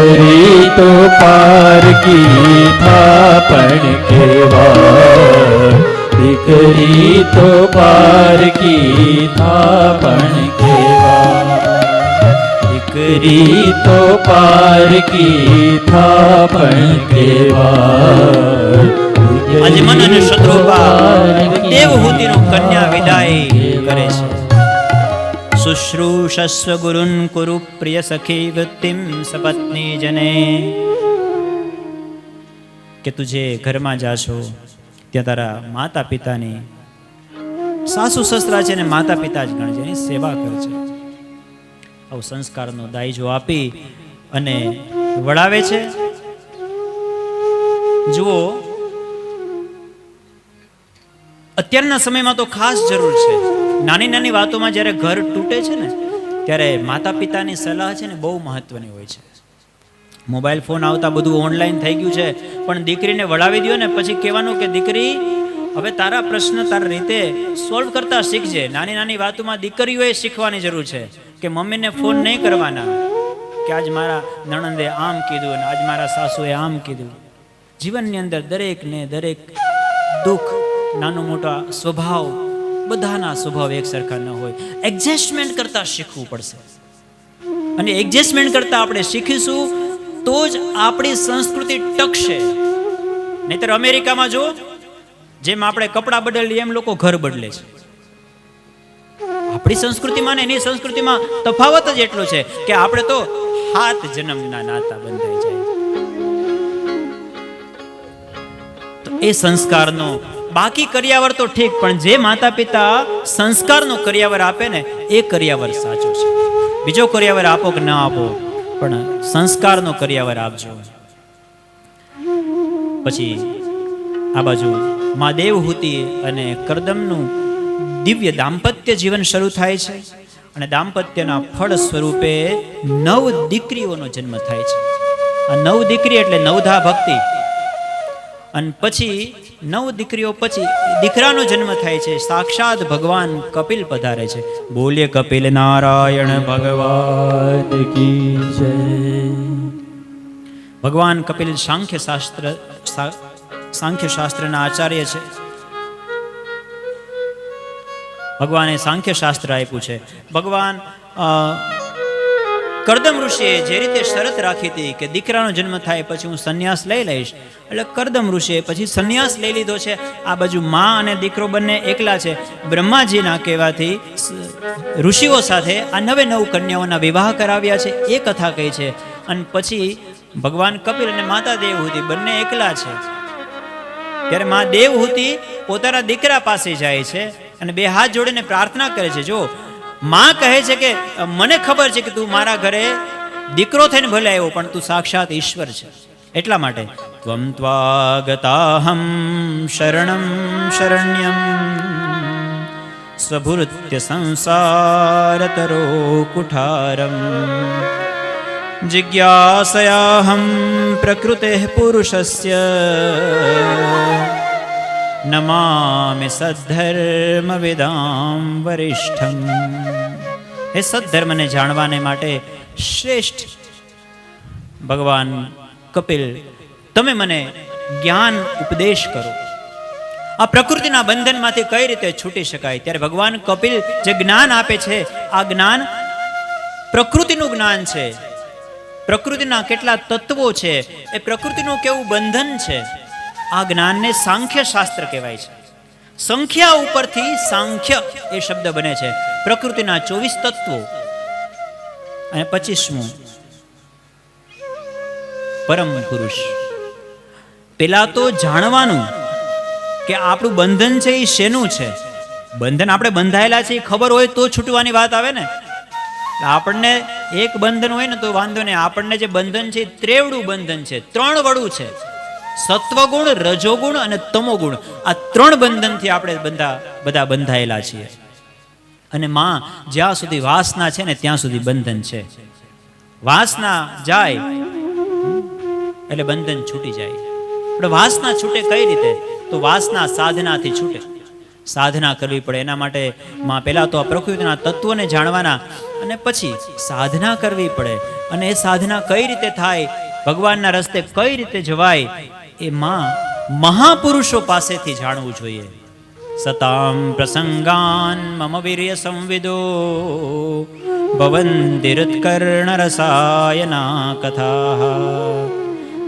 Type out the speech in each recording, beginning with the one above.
દીકરી તો પારકી થાપણ કેવા, દીકરી તો પારકી થાપણ કેવા, દીકરી તો પારકી થાપણ કેવા. આજે મન અને શત્રુપા દેવહૂતિનો કન્યા વિદાય કરે છે. શુશ્રૂષસ્વ ગુરુન કુરુ પ્રિય સખી વૃત્તિમ સપત્ની જને. કે તું જે ઘરમાં જાશો ત્યાં તારા માતા પિતાની, સાસુ સસરા છે ને માતા પિતા જ ગણજે, એની સેવા કરજે. આવો સંસ્કારનો દાયજો આપી અને વડાવે છે. જુઓ, અત્યારના સમયમાં તો ખાસ જરૂર છે. નાની નાની વાતોમાં જ્યારે ઘર તૂટે છે ને ત્યારે માતા પિતાની સલાહ છે ને બહુ મહત્વની હોય છે. મોબાઈલ ફોન આવતા બધું ઓનલાઈન થઈ ગયું છે, પણ દીકરીને વળાવી દો ને પછી કહેવાનું કે દીકરી હવે તારા પ્રશ્ન તારા રીતે સોલ્વ કરતા શીખજે. નાની નાની વાતોમાં દીકરીઓએ શીખવાની જરૂર છે કે મમ્મીને ફોન નહીં કરવાના કે આજ મારા નણંદે આમ કીધું અને આજ મારા સાસુએ આમ કીધું. જીવનની અંદર દરેકને દરેક દુઃખ, નાનો મોટા સ્વભાવ, બધાના સ્વભાવ એક સરખા ન હોય. એડજસ્ટમેન્ટ કરતા શીખવું પડશે, અને એડજસ્ટમેન્ટ કરતા આપણે શીખીશું તો જ આપણી સંસ્કૃતિ ટકશે. નહીતર અમેરિકામાં જો, જેમ આપણે કપડાં બદલીએ એમ લોકો ઘર બદલે છે. આપણી સંસ્કૃતિમાં ને એની સંસ્કૃતિમાં તફાવત જ એટલો છે કે આપણે તો 7 જન્મના નાતા બંધાઈ જાય. તો એ સંસ્કારનો, બાકી કરિયાવર તો ઠીક, પણ જે માતા પિતા સંસ્કારનો કરિયાવર આપે ને એ કરિયાવર સાચો છે. બીજો કરિયાવર આપો કે ના આપો, પણ સંસ્કારનો કરિયાવર આપજો. પછી આ બાજુ મા દેવહૂતિ અને કરદમનું દિવ્ય દાંપત્ય જીવન શરૂ થાય છે, અને દાંપત્યના ફળ સ્વરૂપે 9 દીકરીઓનો જન્મ થાય છે. આ 9 દીકરી એટલે નવધા ભક્તિ. અને પછી 9 દીકરીઓ પછી દીકરાનો જન્મ થાય છે. સાક્ષાત ભગવાન કપિલ પધારે છે. બોલીએ કપિલ નારાયણ ભગવાન કી જય. ભગવાન કપિલ સાંખ્ય શાસ્ત્રના આચાર્ય છે. ભગવાને સાંખ્ય શાસ્ત્ર આપ્યું છે. ભગવાન કરદમ ઋષિએ જે રીતે શરત રાખી હતી કે દીકરાનો જન્મ થાય પછી હું સંન્યાસ લઈ લઈશ, એટલે કરદમ ઋષિએ પછી સંન્યાસ લઈ લીધો છે. આ બાજુ માં અને દીકરો બંને એકલા છે. બ્રહ્માજીના કહેવાથી ઋષિઓ સાથે આ 9 કન્યાઓના વિવાહ કરાવ્યા છે, એ કથા કહી છે. અને પછી ભગવાન કપિલ અને માતા દેવહૂતિ બંને એકલા છે. ત્યારે મા દેવહૂતિ પોતાના દીકરા પાસે જાય છે અને 2 હાથ જોડીને પ્રાર્થના કરે છે. જો, માં કહે છે કે મને ખબર છે કે તું મારા ઘરે દીકરો થઈને ભલે આવ્યો, પણ તું સાક્ષાત ઈશ્વર છે. એટલા માટે ત્વમ ત્વાગતાહમ શરણમ શરણ્યમ સ્વભૃત્ય સંસારતરો કુઠારમ જિજ્ઞાસયાહમ પ્રકૃતે પુરુષસ્ય નમામિ સદ્ધર્મ વિદામ વરિષ્ઠમ. હે સદ્ધર્મને જાણવાને માટે શ્રેષ્ઠ ભગવાન કપિલ, તમે મને જ્ઞાન ઉપદેશ કરો. આ પ્રકૃતિના બંધનમાંથી કઈ રીતે છૂટી શકાય. ત્યારે ભગવાન કપિલ જે જ્ઞાન આપે છે, આ જ્ઞાન પ્રકૃતિનું જ્ઞાન છે. પ્રકૃતિના કેટલા તત્વો છે, એ પ્રકૃતિનું કેવું બંધન છે. આ જ્ઞાનને સાંખ્ય શાસ્ત્ર કહેવાય છે. સંખ્યા ઉપરથી સાંખ્ય એ શબ્દ બને છે. પ્રકૃતિના 24 તત્વો અને 25મું પરમ પુરુષ. પેલા તો જાણવાનું કે આપણું બંધન છે એ શેનું છે. બંધન આપણે બંધાયેલા છે એ ખબર હોય તો છૂટવાની વાત આવે ને. આપણને એક બંધન હોય ને તો વાંધો નહીં. આપણને જે બંધન છે એ ત્રેવડું બંધન છે, 3 વડું છે. સત્વગુણ, રજોગુણ અને તમોગુણ, આ 3 બંધનથી આપણે બધા બંધાયેલા છીએ. અને માં જ્યાં સુધી વાસના છે ને ત્યાં સુધી બંધન છે. વાસના જાય એટલે બંધન છૂટી જાય. પણ વાસના છૂટે કઈ રીતે? તો વાસના સાધનાથી છૂટે. સાધના કરવી પડે. એના માટે માં પહેલાં તો આ પ્રકૃતિના તત્વોને જાણવાના અને પછી સાધના કરવી પડે. અને એ સાધના કઈ રીતે થાય, ભગવાનના રસ્તે કઈ રીતે જવાય, એ માં મહાપુરુષો પાસેથી જાણવું જોઈએ. સતામ પ્રસંગાન મમ વીર્ય સંવિદો ભવંતિરુત્કર્ણ રસાયના કથા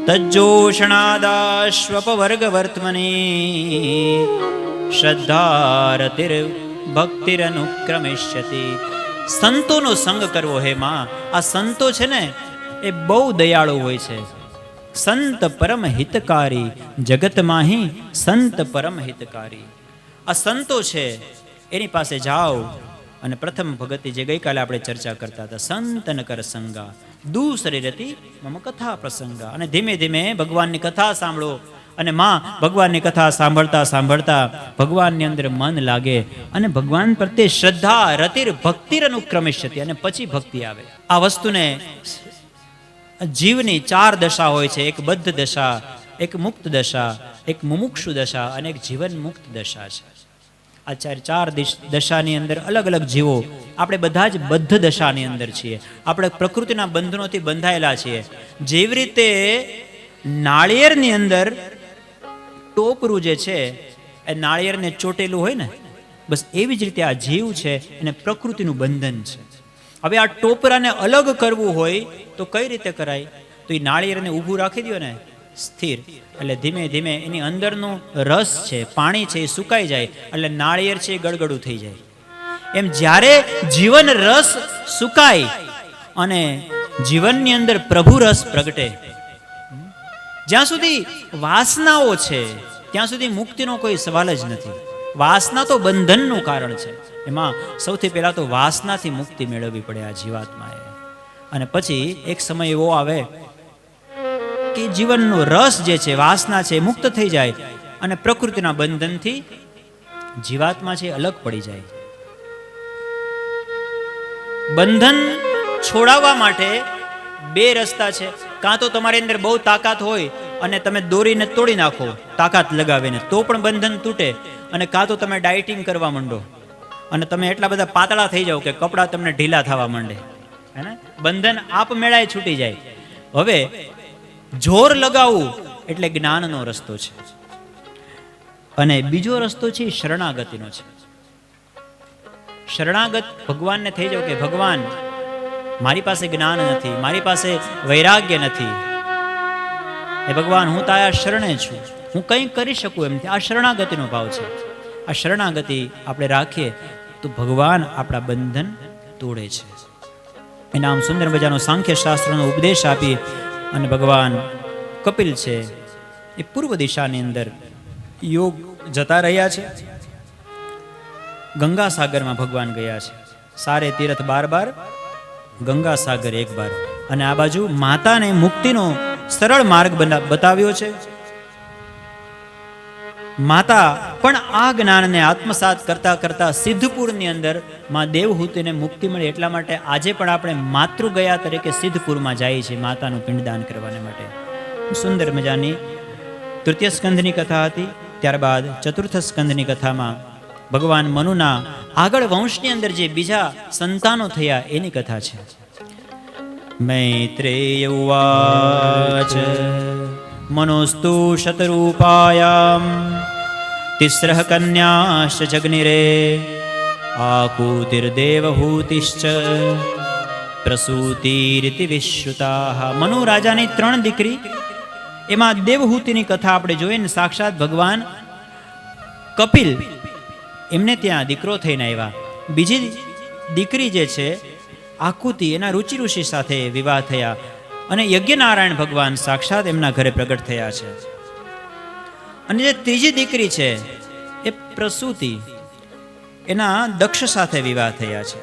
તજ્જોષણાદાશ્વપવર્ગવર્ત્મની શ્રદ્ધારતિર ભક્તિરનુક્રમિષ્યતિ. સંતોનો સંગ કરવો. હે માં, આ સંતો છે ને એ બહુ દયાળુ હોય છે. સંત પરમ હિતકારી જગત માહી સંત પરમ હિતકારી. આ સંતો છે એની પાસે જાઓ અને પ્રથમ ભગતિ જે ગઈકાલે આપણે ચર્ચા કરતા હતા, સંતન કર સંગા દૂસરી રતી મમ કથા પ્રસંગા. અને ધીમે ધીમે ભગવાનની કથા સાંભળો. અને માં ભગવાનની કથા સાંભળતા સાંભળતા ભગવાનની અંદર મન લાગે અને ભગવાન પ્રત્યે શ્રદ્ધા રતિર ભક્તિર અનુક્રમિષ્યતિ. અને પછી ભક્તિ આવે. આ વસ્તુને જીવની 4 દશા હોય છે. એક બદ્ધ દશા, એક મુક્ત દશા, એક મુમુક્ષુ દશા અને એક જીવન મુક્ત દશા છે. આ 4 દશાની અંદર અલગ અલગ જીવો. આપણે બધા જ બદ્ધ દશાની અંદર છીએ. આપણે પ્રકૃતિના બંધનોથી બંધાયેલા છીએ. જેવી રીતે નાળિયેરની અંદર ટોપરું જે છે એ નાળિયેરને ચોટેલું હોય ને, બસ એવી જ રીતે આ જીવ છે એને પ્રકૃતિનું બંધન છે. હવે આ ટોપરાને અલગ કરવું હોય તો કઈ રીતે કરાય? તો એ નાળિયેરને ઊભું રાખી દો ને સ્થિર, એટલે ધીમે ધીમે એની અંદરનો રસ છે, પાણી છે, એ સુકાઈ જાય એટલે નાળિયેર છે એ ગળગળું થઈ જાય. એમ જ્યારે જીવન રસ સુકાય અને જીવનની અંદર પ્રભુ રસ પ્રગટે, જ્યાં સુધી વાસનાઓ છે ત્યાં સુધી મુક્તિનો કોઈ સવાલ જ નથી. વાસના તો બંધનનું કારણ છે. એમાં સૌથી પહેલા તો વાસનાથી મુક્તિ મેળવવી પડે આ જીવાત્માએ. અને પછી એક સમય એવો આવે કે જીવનનો રસ જે છે, વાસના છે, મુક્ત થઈ જાય અને પ્રકૃતિના બંધનથી જીવાત્મા છે અલગ પડી જાય. બંધન છોડાવવા માટે 2 રસ્તા છે. કાં તો તમારી અંદર બહુ તાકાત હોય અને તમે દોરીને તોડી નાખો તાકાત લગાવીને, તો પણ બંધન તૂટે. અને કાં તો તમે ડાયટિંગ કરવા માંડો અને તમે એટલા બધા પાતળા થઈ જાઓ કે કપડાં તમને ઢીલા થવા માંડે, હે ને? બંધન આપમેળે છૂટી જાય. હવે જોર લગાવવું એટલે જ્ઞાનનો રસ્તો છે. અને બીજો રસ્તો છે શરણાગતિનો છે. શરણાગત ભગવાનને થઈ જાવ કે ભગવાન મારી પાસે જ્ઞાન નથી, મારી પાસે વૈરાગ્ય નથી, એ ભગવાન હું તારા શરણે છું, હું કંઈ કરી શકું એમ નથી. આ શરણાગતિનો ભાવ છે. આ શરણાગતિ આપણે રાખીએ તો ભગવાન આપણા બંધન તોડે છે. એના આમ સુંદર મજાનો સાંખ્ય શાસ્ત્રનો ઉપદેશ આપી અને ભગવાન કપિલ છે એ પૂર્વ દિશાની અંદર યોગ જતા રહ્યા છે. ગંગા સાગરમાં ભગવાન ગયા છે. સારે તીર્થ 12 ગંગા સાગર 1 અને આ બાજુ માતાને મુક્તિનો સરળ માર્ગ બતાવ્યો છે. માતા પણ આ જ્ઞાનને આત્મસાત કરતા કરતા સિદ્ધપુરની અંદર માં દેવહૂતિને મુક્તિ મળી. એટલા માટે આજે પણ આપણે માતૃ ગયા તરીકે સિદ્ધપુરમાં જઈએ છીએ માતાનું પિંડદાન કરવાને માટે. સુંદર મજાની તૃતીય સ્કંધની કથા હતી. ત્યારબાદ ચતુર્થ સ્કંધની કથામાં ભગવાન મનુના આગળ વંશની અંદર જે બીજા સંતાનો થયા એની કથા છે. મૈત્રેય ઉવાચ મનોસ્તુ શતરૂપાયામ તિસ્રઃ કન્યાશ્ચ જગ્નિરે આકૂતિર્દેવહૂતિશ્ચ પ્રસૂતિરિતિ વિશ્રુતાઃ. મનુ રાજાની 3 દીકરી, એમાં દેવહૂતિની કથા આપણે જોઈએ ને સાક્ષાત ભગવાન કપિલ એમને ત્યાં દીકરો થઈને આવ્યા. બીજી દીકરી જે છે આકુતિ, એના રુચિ ઋષિ સાથે વિવાહ થયા અને યજ્ઞનારાયણ ભગવાન સાક્ષાત એમના ઘરે પ્રગટ થયા છે. અને જે ત્રીજી દીકરી છે એ પ્રસૂતિ, એના દક્ષ સાથે વિવાહ થયા છે.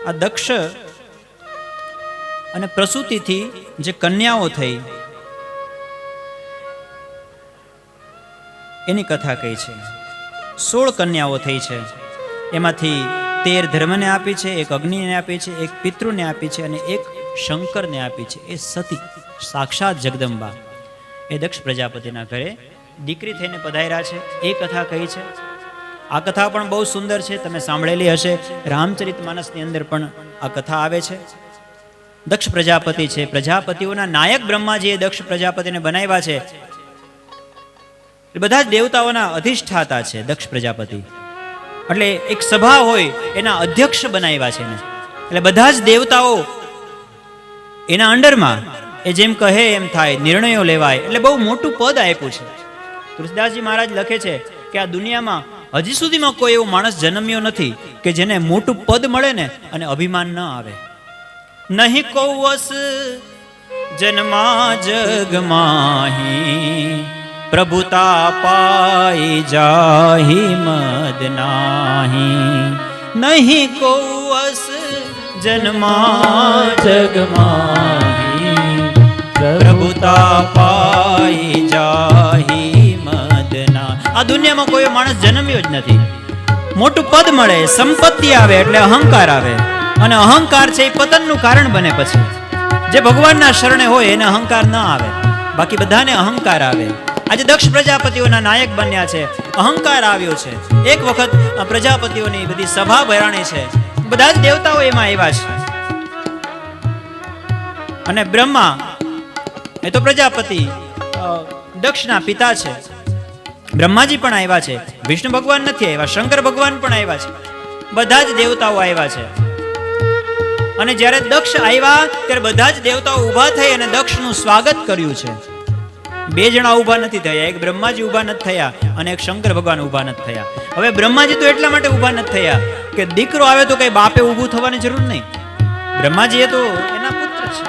આ દક્ષ અને પ્રસૂતિથી જે કન્યાઓ થઈ એની કથા કહી છે. 16 કન્યાઓ થઈ છે. એમાંથી 13 ધર્મને આપી છે, 1 અગ્નિને આપી છે, 1 પિતૃને આપી છે અને 1 શંકરને આપી છે. એ સતી સાક્ષાત જગદંબા એ દક્ષ પ્રજાપતિના ઘરે દીકરી થઈને પધાર્યા છે એ કથા કહી છે. આ કથા પણ બહુ સુંદર છે, તમે સાંભળેલી હશે. રામચરિતમાનસની અંદર પણ આ કથા આવે છે. દક્ષ પ્રજાપતિ છે, પ્રજાપતિઓના નાયક બ્રહ્માજીએ દક્ષ પ્રજાપતિને બનાવ્યા છે. બધા જ દેવતાઓના અધિષ્ઠાતા છે દક્ષ પ્રજાપતિ. એટલે એક સભા હોય એના અધ્યક્ષ બનાવ્યા છે એને. એટલે બધા જ દેવતાઓ એના અંડરમાં, એ જેમ કહે એમ થાય, નિર્ણયો લેવાય. એટલે બહુ મોટું પદ આપ્યું છે. તુલસીદાસજી મહારાજ લખે છે કે આ દુનિયામાં હજી સુધીમાં કોઈ એવો માણસ જન્મ્યો નથી કે જેને મોટું પદ મળે ને અને અભિમાન ન આવે. નહીં કૌવસ જન્મા જગ માહી, પ્રભુતા પાઈ જાહી મદ નાહી. નહીં કૌવસ જન્મા જગ માહી, પ્રભુતા પાઈ જાહી મદ ના. આ દુનિયામાં કોઈ માણસ જન્મ્યો જ નથી. મોટું પદ મળે, સંપત્તિ આવે એટલે અહંકાર આવે, અને અહંકાર છે એ પતનનું કારણ બને. પછી જે ભગવાનના શરણે હોય એને અહંકાર ન આવે, બાકી બધાને અહંકાર આવે. આજે દક્ષ પ્રજાપતિઓના નાયક બન્યા છે, અહંકાર આવ્યો છે. એક વખત પ્રજાપતિઓની બધી સભા ભરાણી છે, બધા જ દેવતાઓ એમાં આવ્યા છે. અને બ્રહ્મા એ તો પ્રજાપતિ દક્ષના પિતા છે. બ્રહ્માજી પણ આવ્યા છે, વિષ્ણુ ભગવાન નથી આવ્યા, શંકર ભગવાન પણ આવ્યા છે, બધા જ દેવતાઓ આવ્યા છે. અને જ્યારે દક્ષ આવ્યા ત્યારે બધા જ દેવતાઓ ઊભા થઈ અને દક્ષનું સ્વાગત કર્યું છે. બે જણા ઊભા નથી થયા, એક બ્રહ્માજી ઊભા નથી થયા અને એક શંકર ભગવાન ઊભા નથી થયા. હવે બ્રહ્માજી તો એટલા માટે ઊભા નથી થયા કે દીકરો આવે તો કઈ બાપે ઊભું થવાની જરૂર નહીં. બ્રહ્માજી એ તો એના પુત્ર છે.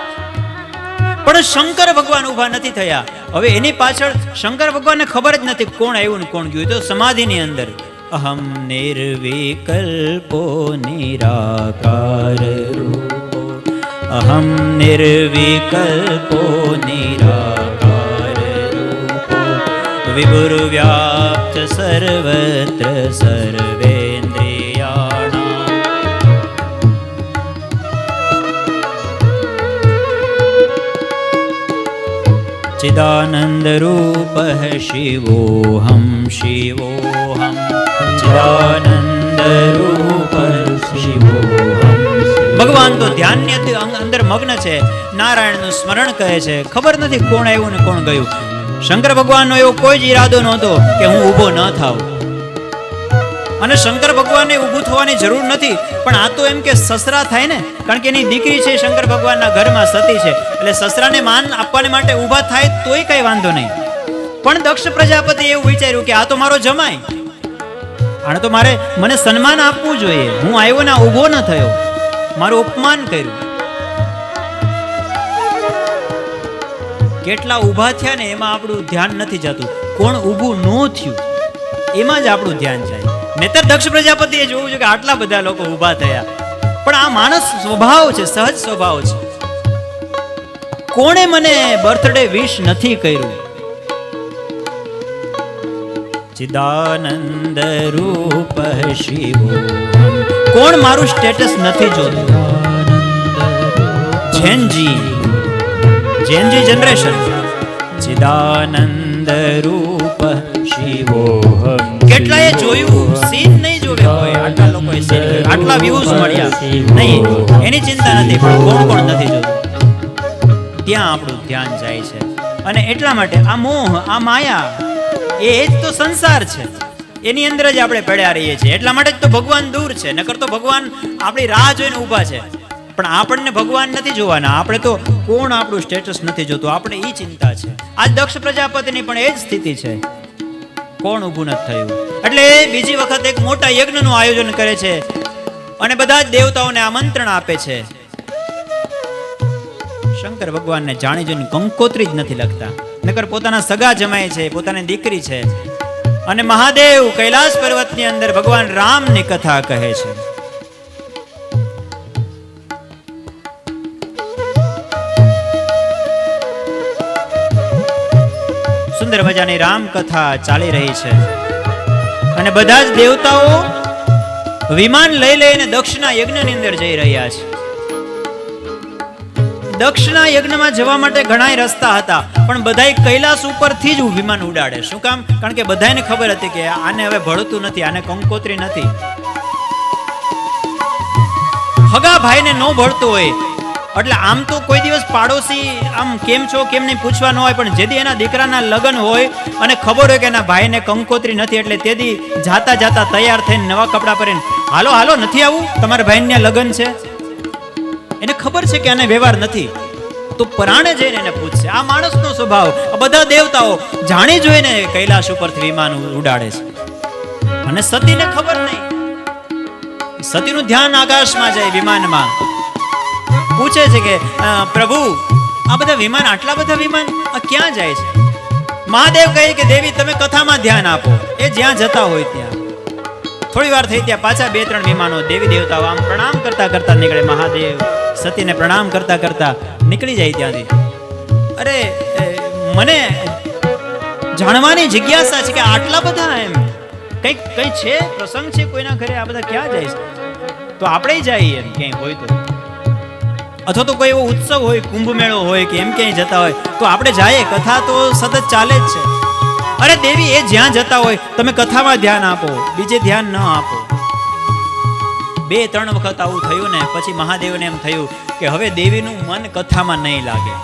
પણ શંકર ભગવાન ઊભા નથી થયા. હવે એની પાછળ શંકર ભગવાનને ખબર જ નથી કોણ આવ્યું ને કોણ ગયું. તો સમાધિની અંદર અહમ નિર્વિકલ્પો નિરાકાર રૂપો, અહમ નિર્વિકલ્પો નિરાકાર રૂપો, વિભુર્વ્યાપ્ત સર્વત્ર સર્વેન્દ્રિયાણામ. ચિદાનંદ રૂપઃ શિવોહમ શિવોહમ, ચિદાનંદ રૂપઃ શિવોહમ. ભગવાન તો ધ્યાનની અંદર મગ્ન છે, નારાયણનું સ્મરણ કહે છે. ખબર નથી કોણ આવ્યું ને કોણ ગયું. શંકર ભગવાનનો એવો કોઈ જ ઈરાદો નહોતો કે હું ઊભો ન થાઉં. અને શંકર ભગવાનને ઊભું થવાની જરૂર નથી. પણ આ તો એમ કે સસરા થાય ને, કારણ કે એની દીકરી છે શંકર ભગવાનના ઘરમાં સતી છે, એટલે સસરાને માન આપવાને માટે ઊભા થાય તોય કઈ વાંધો નહીં. પણ દક્ષ પ્રજાપતિ એવું વિચાર્યું કે આ તો મારો જમાય, આને તો મને સન્માન આપવું જોઈએ. હું આવ્યો ને ઊભો ન થયો, મારું અપમાન કર્યું. કેટલા ઊભા થયા ને એમાં આપણું ધ્યાન નથી જતું. કોણ ઊભું ન થયું એમાં જ આપણું ધ્યાન જાય. નહીતર દક્ષ પ્રજાપતિએ જોવું છે કે આટલા બધા લોકો ઊભા થયા. પણ આ માણસ સ્વભાવ છે, સહજ સ્વભાવ છે. કોણે મને બર્થડે વિશ નથી કર્યું? ચિદાનંદ રૂપ શિવોહમ. કોણ મારું સ્ટેટસ નથી જોતું? Gen Z generation. ચિદાનંદ રૂપ શિવોહમ. કેટલાએ જોયું, સીન નહીં જોવે હોય. આટલા લોકોએ સીન જોયું, આટલા વ્યૂઝ મળ્યા નહીં, એની ચિંતા નથી. પણ કોણ કોણ નથી જોતું ત્યાં આપણું ધ્યાન જાય છે. અને એટલા માટે આ મોહ, આ માયા, એ જ તો સંસાર છે. એની અંદર જ આપણે પડ્યા રહીએ છીએ. એટલા માટે જ તો ભગવાન દૂર છે. નકર તો ભગવાન આપણી રાહ જોઈને ઊભા છે. પણ આપણને ભગવાન નથી જોવાના. આપણે તો કોણ આપણું સ્ટેટસ નથી જોતું, આપણે એ ચિંતા છે. આજ દક્ષ પ્રજાપતિની પણ એ જ સ્થિતિ છે. કોણ ઊભું નથી થયું. એટલે બીજી વખત એક મોટા યજ્ઞનું આયોજન કરે છે અને બધા જ દેવતાઓને આમંત્રણ આપે છે. શંકર ભગવાનને જાણી જોઈને કંકોત્રી જ નથી લખતા. નકર પોતાના સગા જમાય છે, પોતાની દીકરી છે. અને મહાદેવ કૈલાસ પર્વતની અંદર ભગવાન રામની કથા કહે છે. સુંદર મજાની રામ કથા ચાલી રહી છે અને બધા જ દેવતાઓ વિમાન લઈ લઈને દક્ષના યજ્ઞની અંદર જઈ રહ્યા છે. દક્ષના યજ્ઞમાં જવા માટે ઘણાય રસ્તા હતા, પણ બધાય કૈલાસ ઉપરથી જ વિમાન ઉડાડે. શું કામ? કારણ કે બધાને ખબર હતી કે આને હવે ભળતું નથી, આને કંકોત્રી નથી. હગા ભાઈને ન ભળતું હોય એટલે આમ તો કોઈ દિવસ પાડોશી આમ કેમ છો કેમ નહીં પૂછવા ન હોય, પણ જેદી એના દીકરાના લગ્ન હોય અને ખબર હોય કે એના ભાઈને કંકોત્રી નથી, એટલે તેદી જાતા જાતા તૈયાર થઈને નવા કપડાં પહેરીને હાલો હાલો નથી આવું, તમારા ભાઈને લગ્ન છે. એને ખબર છે કે આને વ્યવહાર નથી, તો પરાણે જઈને એને પૂછશે. આ માણસનો સ્વભાવ. આ બધા દેવતાઓ જાણી જોઈને કૈલાશ ઉપરથી વિમાન ઉડાડે છે. અને સતીને ખબર નહીં. સતીનું ધ્યાન આકાશમાં જાય, વિમાનમાં. પૂછે છે કે પ્રભુ આ બધા વિમાન, આટલા બધા વિમાન આ ક્યાં જાય છે? મહાદેવ કહે કે દેવી તમે કથામાં ધ્યાન આપો, એ જ્યાં જતા હોય ત્યાં. થોડી વાર થઈ ત્યાં પાછા 2-3 વિમાનો દેવી દેવતાઓ આમ પ્રણામ કરતા કરતા નીકળે. મહાદેવ સતીને પ્રણામ કરતા કરતા નીકળી જાય ત્યાંથી. અરે મને જાણવાની જિજ્ઞાસા છે કે આટલા બધા એમ કઈ છે, પ્રસંગ છે કોઈના ઘરે, આ બધા ક્યાં જાય છે? તો આપણે જઈએ એમ ક્યાંય હોય તો, અથવા તો કોઈ એવો ઉત્સવ હોય, કુંભ મેળો હોય કે એમ ક્યાંય જતા હોય તો આપણે જઈએ. કથા તો સતત ચાલે જ છે. અરે દેવી એ જ્યાં જતા હોય તમે કથામાં ધ્યાન આપો, બીજે ધ્યાન ન આપો. 2-3 વખત આવું થયું ને પછી મહાદેવને એમ થયું કે હવે દેવીનું મન કથામાં નહીં લાગે.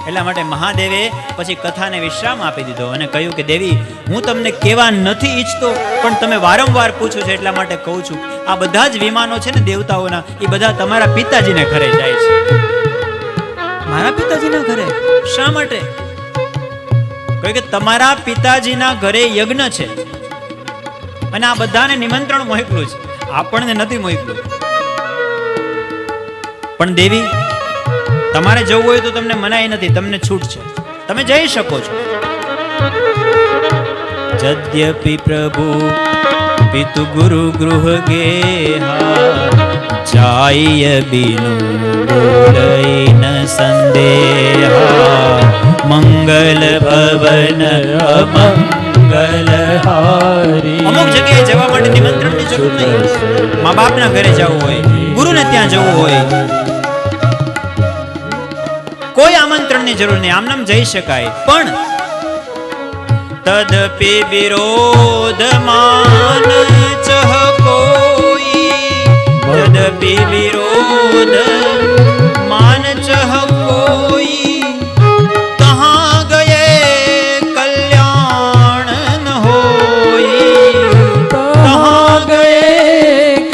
એટલા માટે મહાદેવે પછી કથાને વિશ્રામ આપી દીધો અને કહ્યું કે દેવી હું તમને કહેવા નથી ઈચ્છતો, પણ તમે વારંવાર પૂછો છો એટલા માટે કહું છું. આ બધા જ વિમાનો છે ને દેવતાઓના, એ બધા તમારા પિતાજીને ઘરે જાય છે. મારા પિતાજીના ઘરે? શા માટે? કહ્યું કે તમારા પિતાજીના ઘરે યજ્ઞ છે અને આ બધાને નિમંત્રણ મોકલું છે, આપણને નથી મોકલું. પણ દેવી તમારે જવું હોય તો તમને મનાઈ નથી, તમને છૂટ છે, તમે જઈ શકો છો. यद्यपि प्रभु पितु गुरु गृह गेहा जाय बिनु बोलई न संदेहा मंगल भवन अमंगल हारी. અમુક જગ્યાએ જવા માટે નિમંત્રણની જરૂર નહીં. મા બાપના ઘરે જવું હોય, ગુરુને ત્યાં જવું હોય, કોઈ આમંત્રણની જરૂર નહીં, આમ નામ જઈ શકાય. પણ તદપि વિરોધમાન ચહ કોઈ, તદપि વિરોધમાન ચહ કોઈ, તહાં ગયે કલ્યાણ ન હોય, તહાં ગયે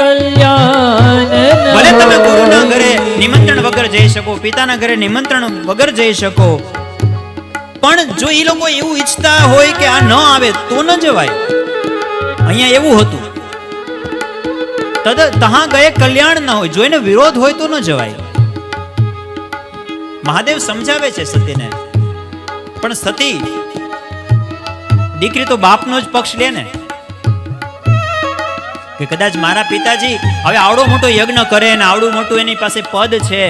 કલ્યાણ. ભલે તમે ગુરુના ઘરે નિમંત્રણ વગર જઈ શકો, પિતાના ઘરે નિમંત્રણ વગર જઈ શકો, પણ જો એ લોકો એવું ઈચ્છતા હોય કે આ ન આવે તો ન જવાય. અહીંયા એવું હતું, તહાં ગયે કલ્યાણ ન હોય, જો એને વિરોધ હોય તો ન જવાય. મહાદેવ સમજાવે છે સતીને, પણ સતી દીકરી તો બાપનો જ પક્ષ લે ને, કે કદાચ મારા પિતાજી હવે આવડો મોટો યજ્ઞ કરે ને આવડું મોટું એની પાસે પદ છે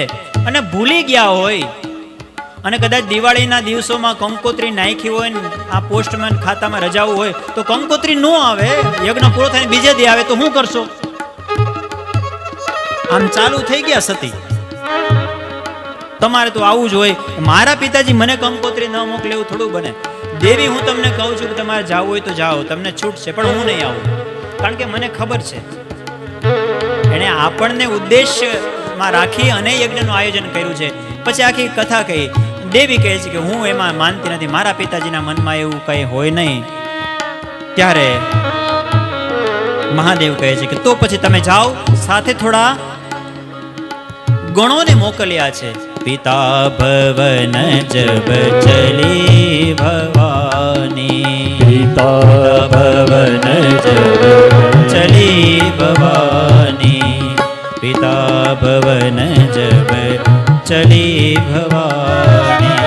અને ભૂલી ગયા હોય, અને કદાચ દિવાળીના દિવસોમાં કંકોત્રી નાખી હોય ને આ પોસ્ટમેન ખાતામાં રજાઓ હોય તો કંકોત્રી ન આવે, યજ્ઞ પૂરો થાય બીજે દી આવે તો શું કરશો? આમ ચાલુ થઈ ગયા સતી. તમારે તો આવું જ હોય. મારા પિતાજી મને કંકોત્રી ન મોકલે એવું થોડું બને. દેવી હું તમને કહું છું કે તમારે જાવું હોય તો જાઓ, તમને છૂટ છે, પણ હું નહીં આવું, કારણ કે મને ખબર છે એને આપણને ઉદ્દેશ્યમાં રાખી અને યજ્ઞનું આયોજન કર્યું છે. પછી આખી કથા કહી. દેવી કહે છે કે હું એમાં માનતી નથી, મારા પિતાજીના મનમાં એવું કંઈ હોય નહીં. ત્યારે મહાદેવ કહે છે કે તો પછી તમે જાઓ, સાથે થોડા ગણોને મોકલ્યા છે. પિતા ભવન જબ ચલી ભવાની, પિતા ભવન જબ ચલી ભવાની, પિતા ભવન જબ ચલી ભવાની,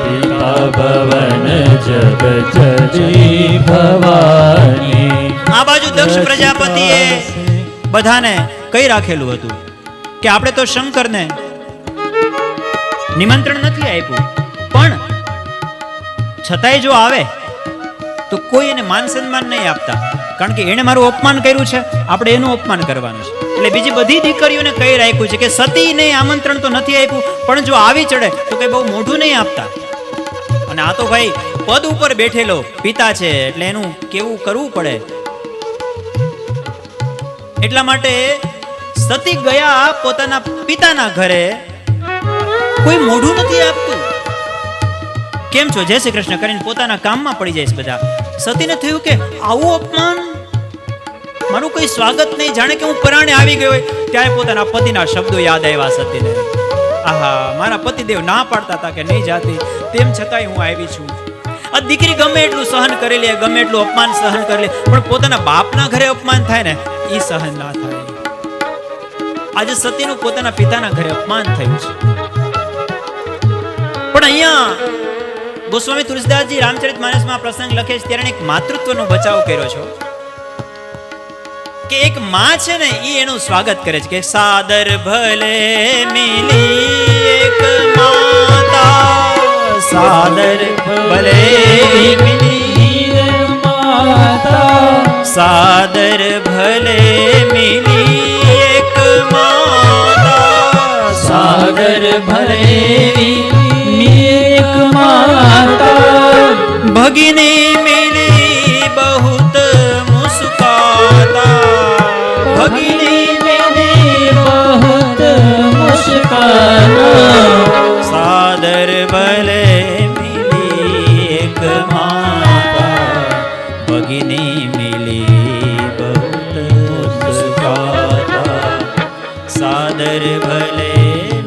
પિતા ભવન જબ ચલી ભવાની. આ બાજુ દક્ષ પ્રજાપતિએ બધાને કઈ રાખેલું હતું કે આપણે તો શંકરને નિમંત્રણ નથી આપ્યું, પણ છતાંય જો આવે તો કોઈ એને માન સન્માન નહીં આપતા, કારણ કે એને મારું અપમાન કર્યું છે, આપણે એનું અપમાન કરવાનું છે. એટલે બીજી બધી દીકરીઓને કહી રાખ્યું છે કે સતીને આમંત્રણ તો નથી આપ્યું, પણ જો આવી ચડે તો કઈ બહુ મોઢું નહીં આપતા. અને આ તો ભાઈ પદ ઉપર બેઠેલો પિતા છે એટલે એનું કેવું કરવું પડે. એટલા માટે સતી ગયા પોતાના પિતાના ઘરે, કોઈ મોઢું નથી આપતું. કેમ છો, જય શ્રી કૃષ્ણ કરીને પોતાના કામમાં પડી જાય છે બધા. સતીને થયું કે આવું અપમાન, મારું કોઈ સ્વાગત નહીં, જાણે કે હું પરાણે આવી ગયો હોય. ત્યારે પોતાના પતિના શબ્દો યાદ આવ્યા સતીને. આહા, મારા પતિદેવ ના પાડતા હતા કે નહીં જાતી, તેમ છતાંય હું આવી છું. આ દીકરી ગમે એટલું સહન કરી લે, ગમે એટલું અપમાન સહન કરી લે, પણ પોતાના બાપના ઘરે અપમાન થાય ને એ સહન ના થાય. આજે સતીનું પોતાના પિતાના ઘરે અપમાન થયું છે. પણ અહીંયા ગોસ્વામી તુલસીદાસજી રામચરિતમાનસમાં પ્રસંગ લખે છે ત્યારે એક માતૃત્વનો બચાવ કર્યો છે કે એક માં છે ને એ એનું સ્વાગત કરે છે કે સાદર ભલે મિલી એક માતા, સાદર ભલે મિલી માતા, સાદર ભલે મિલી એક માતા, સાગર ભલે એક માતા, ભગિની મિલી બહુત મુસ્કાતા, ભગિની મિલી બહુત મુસ્કાતા, સાદર ભલે મિલી એક માતા, ભગિની મિલી બહુત મુસ્કાતા, સાદર ભલે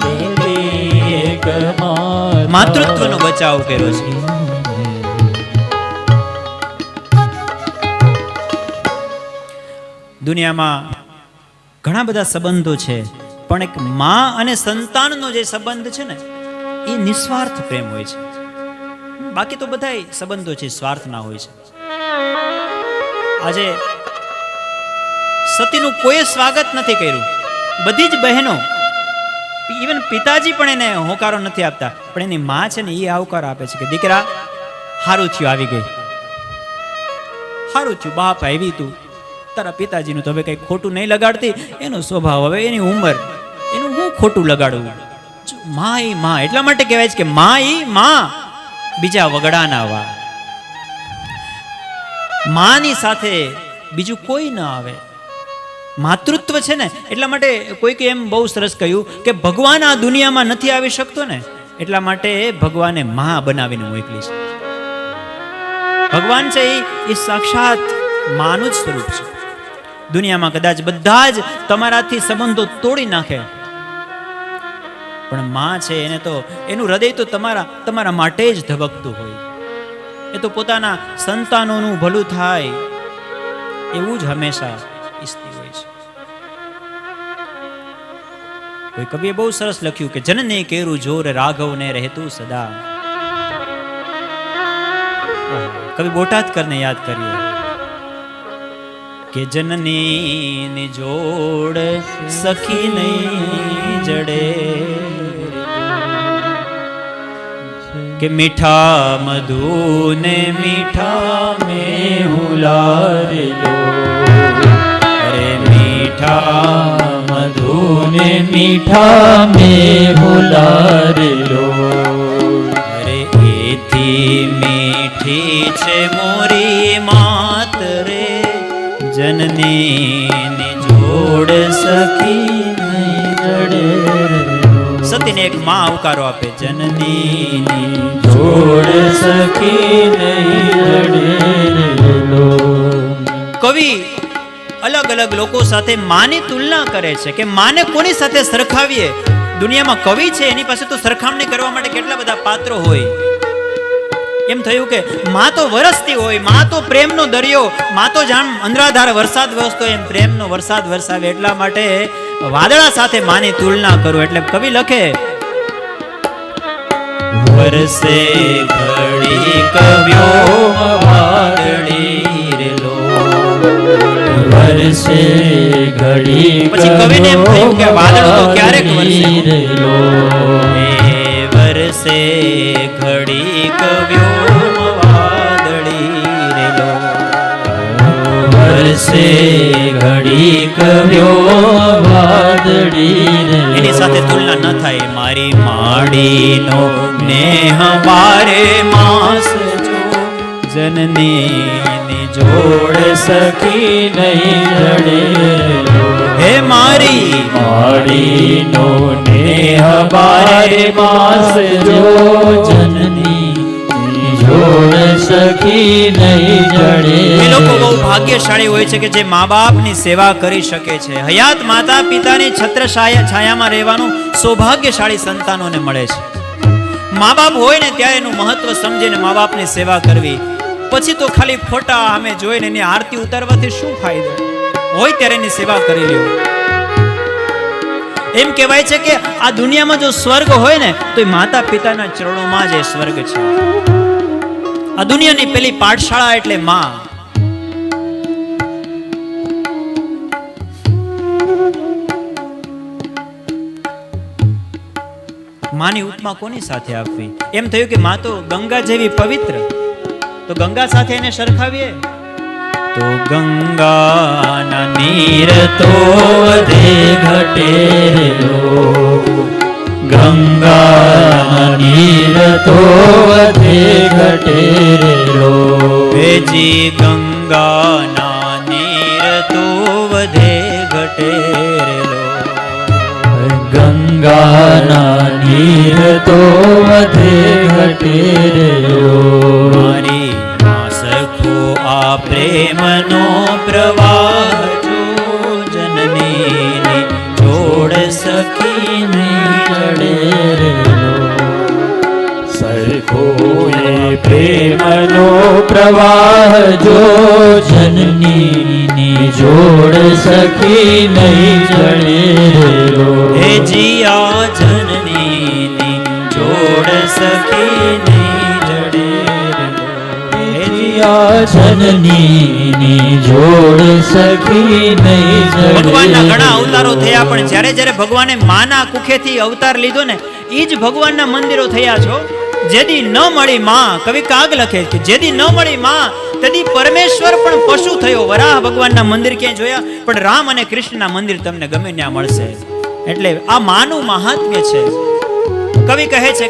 મિલી એક માતા. માતૃત્વનો બચાવ કર્યો છે. દુનિયામાં ઘણા બધા સંબંધો છે, પણ એક માં અને સંતાનનો જે સંબંધ છે ને એ નિસ્વાર્થ પ્રેમ હોય છે. બાકી તો બધા સંબંધો છે સ્વાર્થના હોય છે. આજે સતીનું કોઈ સ્વાગત નથી કર્યું. બધી જ બહેનો, ઇવન પિતાજી પણ એને હોકારો નથી આપતા, પણ એની માં છે ને એ આવકાર આપે છે કે દીકરા હારું થયું આવી ગઈ, હારું થયું બાપ આવી, તું તારા પિતાજીનું તો હવે કઈ ખોટું નહીં લગાડતી, એનો સ્વભાવ, હવે એની ઉંમર, એનું હું ખોટું લગાડવું. માં ઈ માં, એટલા માટે કહેવાય છે કે માં ઈ માં, બીજા વગડાના વા. માની સાથે બીજું કોઈ ન આવે. માતૃત્વ છે ને, એટલા માટે કોઈકે એમ બહુ સરસ કહ્યું કે ભગવાન આ દુનિયામાં નથી આવી શકતો ને, એટલા માટે ભગવાને માં બનાવીને મોકલી છે. ભગવાન છે એ સાક્ષાત માનું જ સ્વરૂપ છે. દુનિયામાં કદાચ બધા જ તમારાથી સંબંધો તોડી નાખે, પણ માં છે એને તો એનું હૃદય તો તમારા માટે જ ધબકતું હોય. એ તો પોતાના સંતાનોનું ભલું થાય એવું જ હંમેશા ઈચ્છતી હોય છે. કોઈ કવિએ બહુ સરસ લખ્યું કે જનને કેરું જોર રાઘવને રહેતું સદા. કવિ બોટાદકરને યાદ કરીએ કે જનની ની જોડ સખી નહીં જડે, કે મીઠા મધુ ને મીઠા મેં હુલારે લો, અરે મીઠા મધુ ને મીઠા મેં હુલારે લો, અરે એથી મીઠી છે મોરી માત રે, જનની ની જોડ સખી નહીં જડે. સતીને એક માં આવકારો આપે, જનની ની જોડ સખી નહીં જડે. કવિ અલગ અલગ લોકો સાથે માની તુલના કરે છે કે માને કોની સાથે સરખાવીએ. દુનિયામાં કવિ છે એની પાસે તો સરખામણી કરવા માટે કેટલા બધા પાત્રો હોય. એમ થયું કે માં તો વરસતી હોય, માં તો પ્રેમનો દરિયો, માં તો જાણ અંધરાધાર વરસાદ વરસતો એમ પ્રેમનો વરસાદ વરસાવે. એટલા માટે વાદળા સાથે માની તુલના કરું. એટલે કવિ લખે, વરસે ઘડી કવ્યો વાદળી રેલો, વરસે ઘડી. પછી કવિને એમ થયું કે વાદળ તો ક્યારેક વરસે, વરસે ઘડી કવ્યો વાદળી રેલો, વરસે ઘડી કવ્યો મારી માડીનો નેહ બારે માસ જો જનની જોડ સખી નહીં જડે હે મારી માડીનો નેહ બારે માસ જો જનની જોડ સખી નહીં જડે. એ લોકો બહુ ભાગ્યશાળી હોય છે કે જે મા બાપની સેવા કરી શકે છે. હયાત માતા પિતાની છત્ર છાયામાં રહેવાનું સૌભાગ્યશાળી સંતાનોને મળે છે. મા બાપ હોય ને ત્યારે એનું મહત્વ સમજીને મા બાપની સેવા કરવી. પછી તો ખાલી ફોટા અમે જોઈને એની આરતી ઉતારવાથી શું ફાયદો? હોય ત્યારે એની સેવા કરી લ્યો. એમ કહેવાય છે કે આ દુનિયામાં જો સ્વર્ગ હોય ને તો એ માતા પિતાના ચરણોમાં જ એ સ્વર્ગ છે. આ દુનિયાની પેલી પાઠશાળા એટલે માં. માની ઉપમા કોની સાથે આપવી? એમ થયું કે માં તો ગંગા જેવી પવિત્ર, તો ગંગા સાથે એને સરખાવીએ તો ગંગાના નીર તો વધે ઘટે લો, ગંગાના નીર તો વધે ઘટે લો. બેજી ગંગાના નીર તો વધે ઘટે લો, ગંગાના નીર તો વધે ઘટે લો. મારી સખો આ પ્રેમનો પ્રવાહ જો જનની જોડ સખી નહીં જડે લો. સરખો એ પ્રેમનો પ્રવાહ જો જનની જોડ સખી નહીં જડે લો. હે જીયા જનની જોડ સખી નહીં જડે લો. હે જીયા જનની જોડ સખી નહીં જડે. ભગવાનના ઘણા અવતારો થયા, પણ જ્યારે જ્યારે ભગવાને માના કુખેથી અવતાર લીધો ને એ જ ભગવાનના મંદિરો થયા છો. જેદી ન મળી માં, કવિ કાગ લખે કે જેદી ન મળી માં તેદી પરમેશ્વર પણ પશુ થયો. વરાહ ભગવાનના મંદિર ક્યાંય જોયા, પણ રામ અને કૃષ્ણના મંદિર તમને ગમે ત્યાં મળશે. એટલે આ માનું મહાત્મ્ય છે. કવિ કહે છે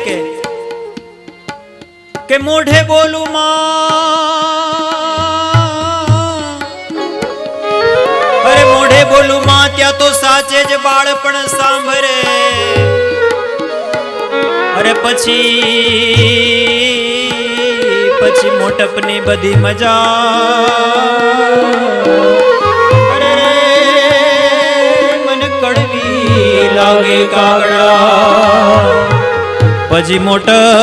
કે મોઢે બોલું માં, અરે મોઢે બોલું માં ત્યાં તો સાચે જ બાળપણ સાંભળે. અરે પછી મોટપની બધી મજા, અરે મને કડવી લાગે કાગડા. પછી મોટપની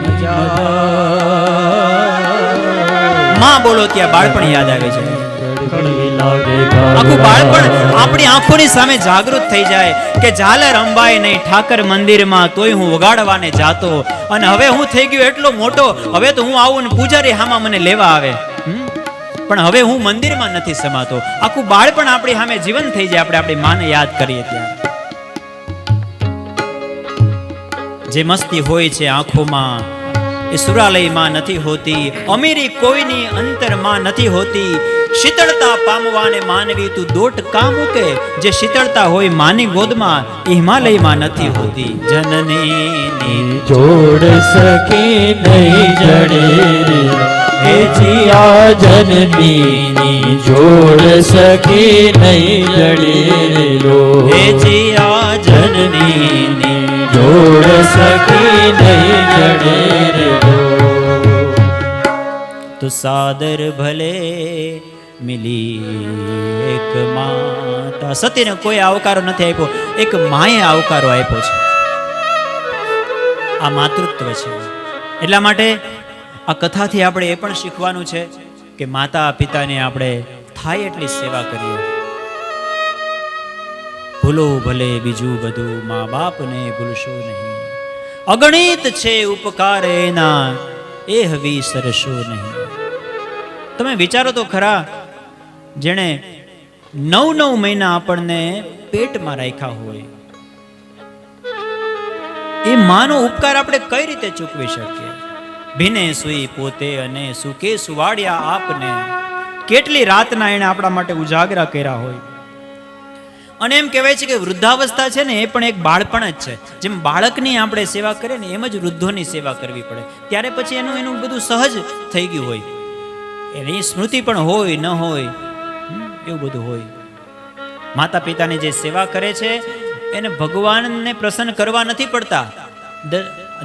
મજા. માં બોલો ત્યાં બાળપણ યાદ આવે છે. આખું બાળપણ આપણી આંખોની સામે જાગૃત થઈ જાય કે ઝાલર અંબાય નહીં ઠાકર મંદિરમાં, તોય હું વગાડવાને જાતો. અને હવે હું થઈ ગયો એટલો મોટો, હવે તો હું આવું ને પૂજારી હામાં મને લેવા આવે, પણ હવે હું મંદિરમાં નથી સમાતો. આખું બાળપણ આપણી સામે જીવન થઈ જાય આપણે આપણી માને યાદ કરીએ ત્યારે. જે મસ્તી હોય છે આંખોમાં એ સુરાલયમાં નથી હોતી, અમીરી કોઈની અંતરમાં નથી હોતી. શીતળતા પામવાને માનવી તું દોટ કા મૂકે, જે શીતળતા હોય માની ગોદમાં એ હિમાલયમાં નથી હોતી. જનની જોડ સખી નહીં જડે હે જીયા જનની જોડ સખી નહીં જડે લો. હે જીયા જનની જોડ સખી નહીં જડે લો. તો સાદર ભલે મિલી એક માતા. સતીને કોઈ આવકારો નથી આપ્યો, એક માએ આવકારો આપ્યો છે. આ માતૃત્વ છે. એટલા માટે આ કથાથી આપણે એ પણ શીખવાનું છે કે માતા પિતાને આપણે થાય એટલી સેવા કરીએ. ભૂલો ભલે બીજું બધું, મા બાપને ભૂલશો નહીં. અગણિત છે ઉપકાર એના, એ હવી સરસો નહીં. તમે વિચારો તો ખરા, જેણે 9 મહિના આપણને પેટમાં રાખ્યા હોય, એ માનો ઉપકાર આપણે કઈ રીતે ચૂકવી શકીએ? ભીને સુઈ પોતે અને સુકે સુવાડ્યા આપને. કેટલી રાતના એને આપણા માટે ઉજાગરા કર્યા હોય. અને એમ કહેવાય છે કે વૃદ્ધાવસ્થા છે ને એ પણ એક બાળપણ જ છે. જેમ બાળકની આપણે સેવા કરીએ ને એમ જ વૃદ્ધોની સેવા કરવી પડે. ત્યારે પછી એનું બધું સહજ થઈ ગયું હોય, એની સ્મૃતિ પણ હોય ન હોય એવું બધું હોય. માતા પિતાની જે સેવા કરે છે એને ભગવાનને પ્રસન્ન કરવા નથી પડતા.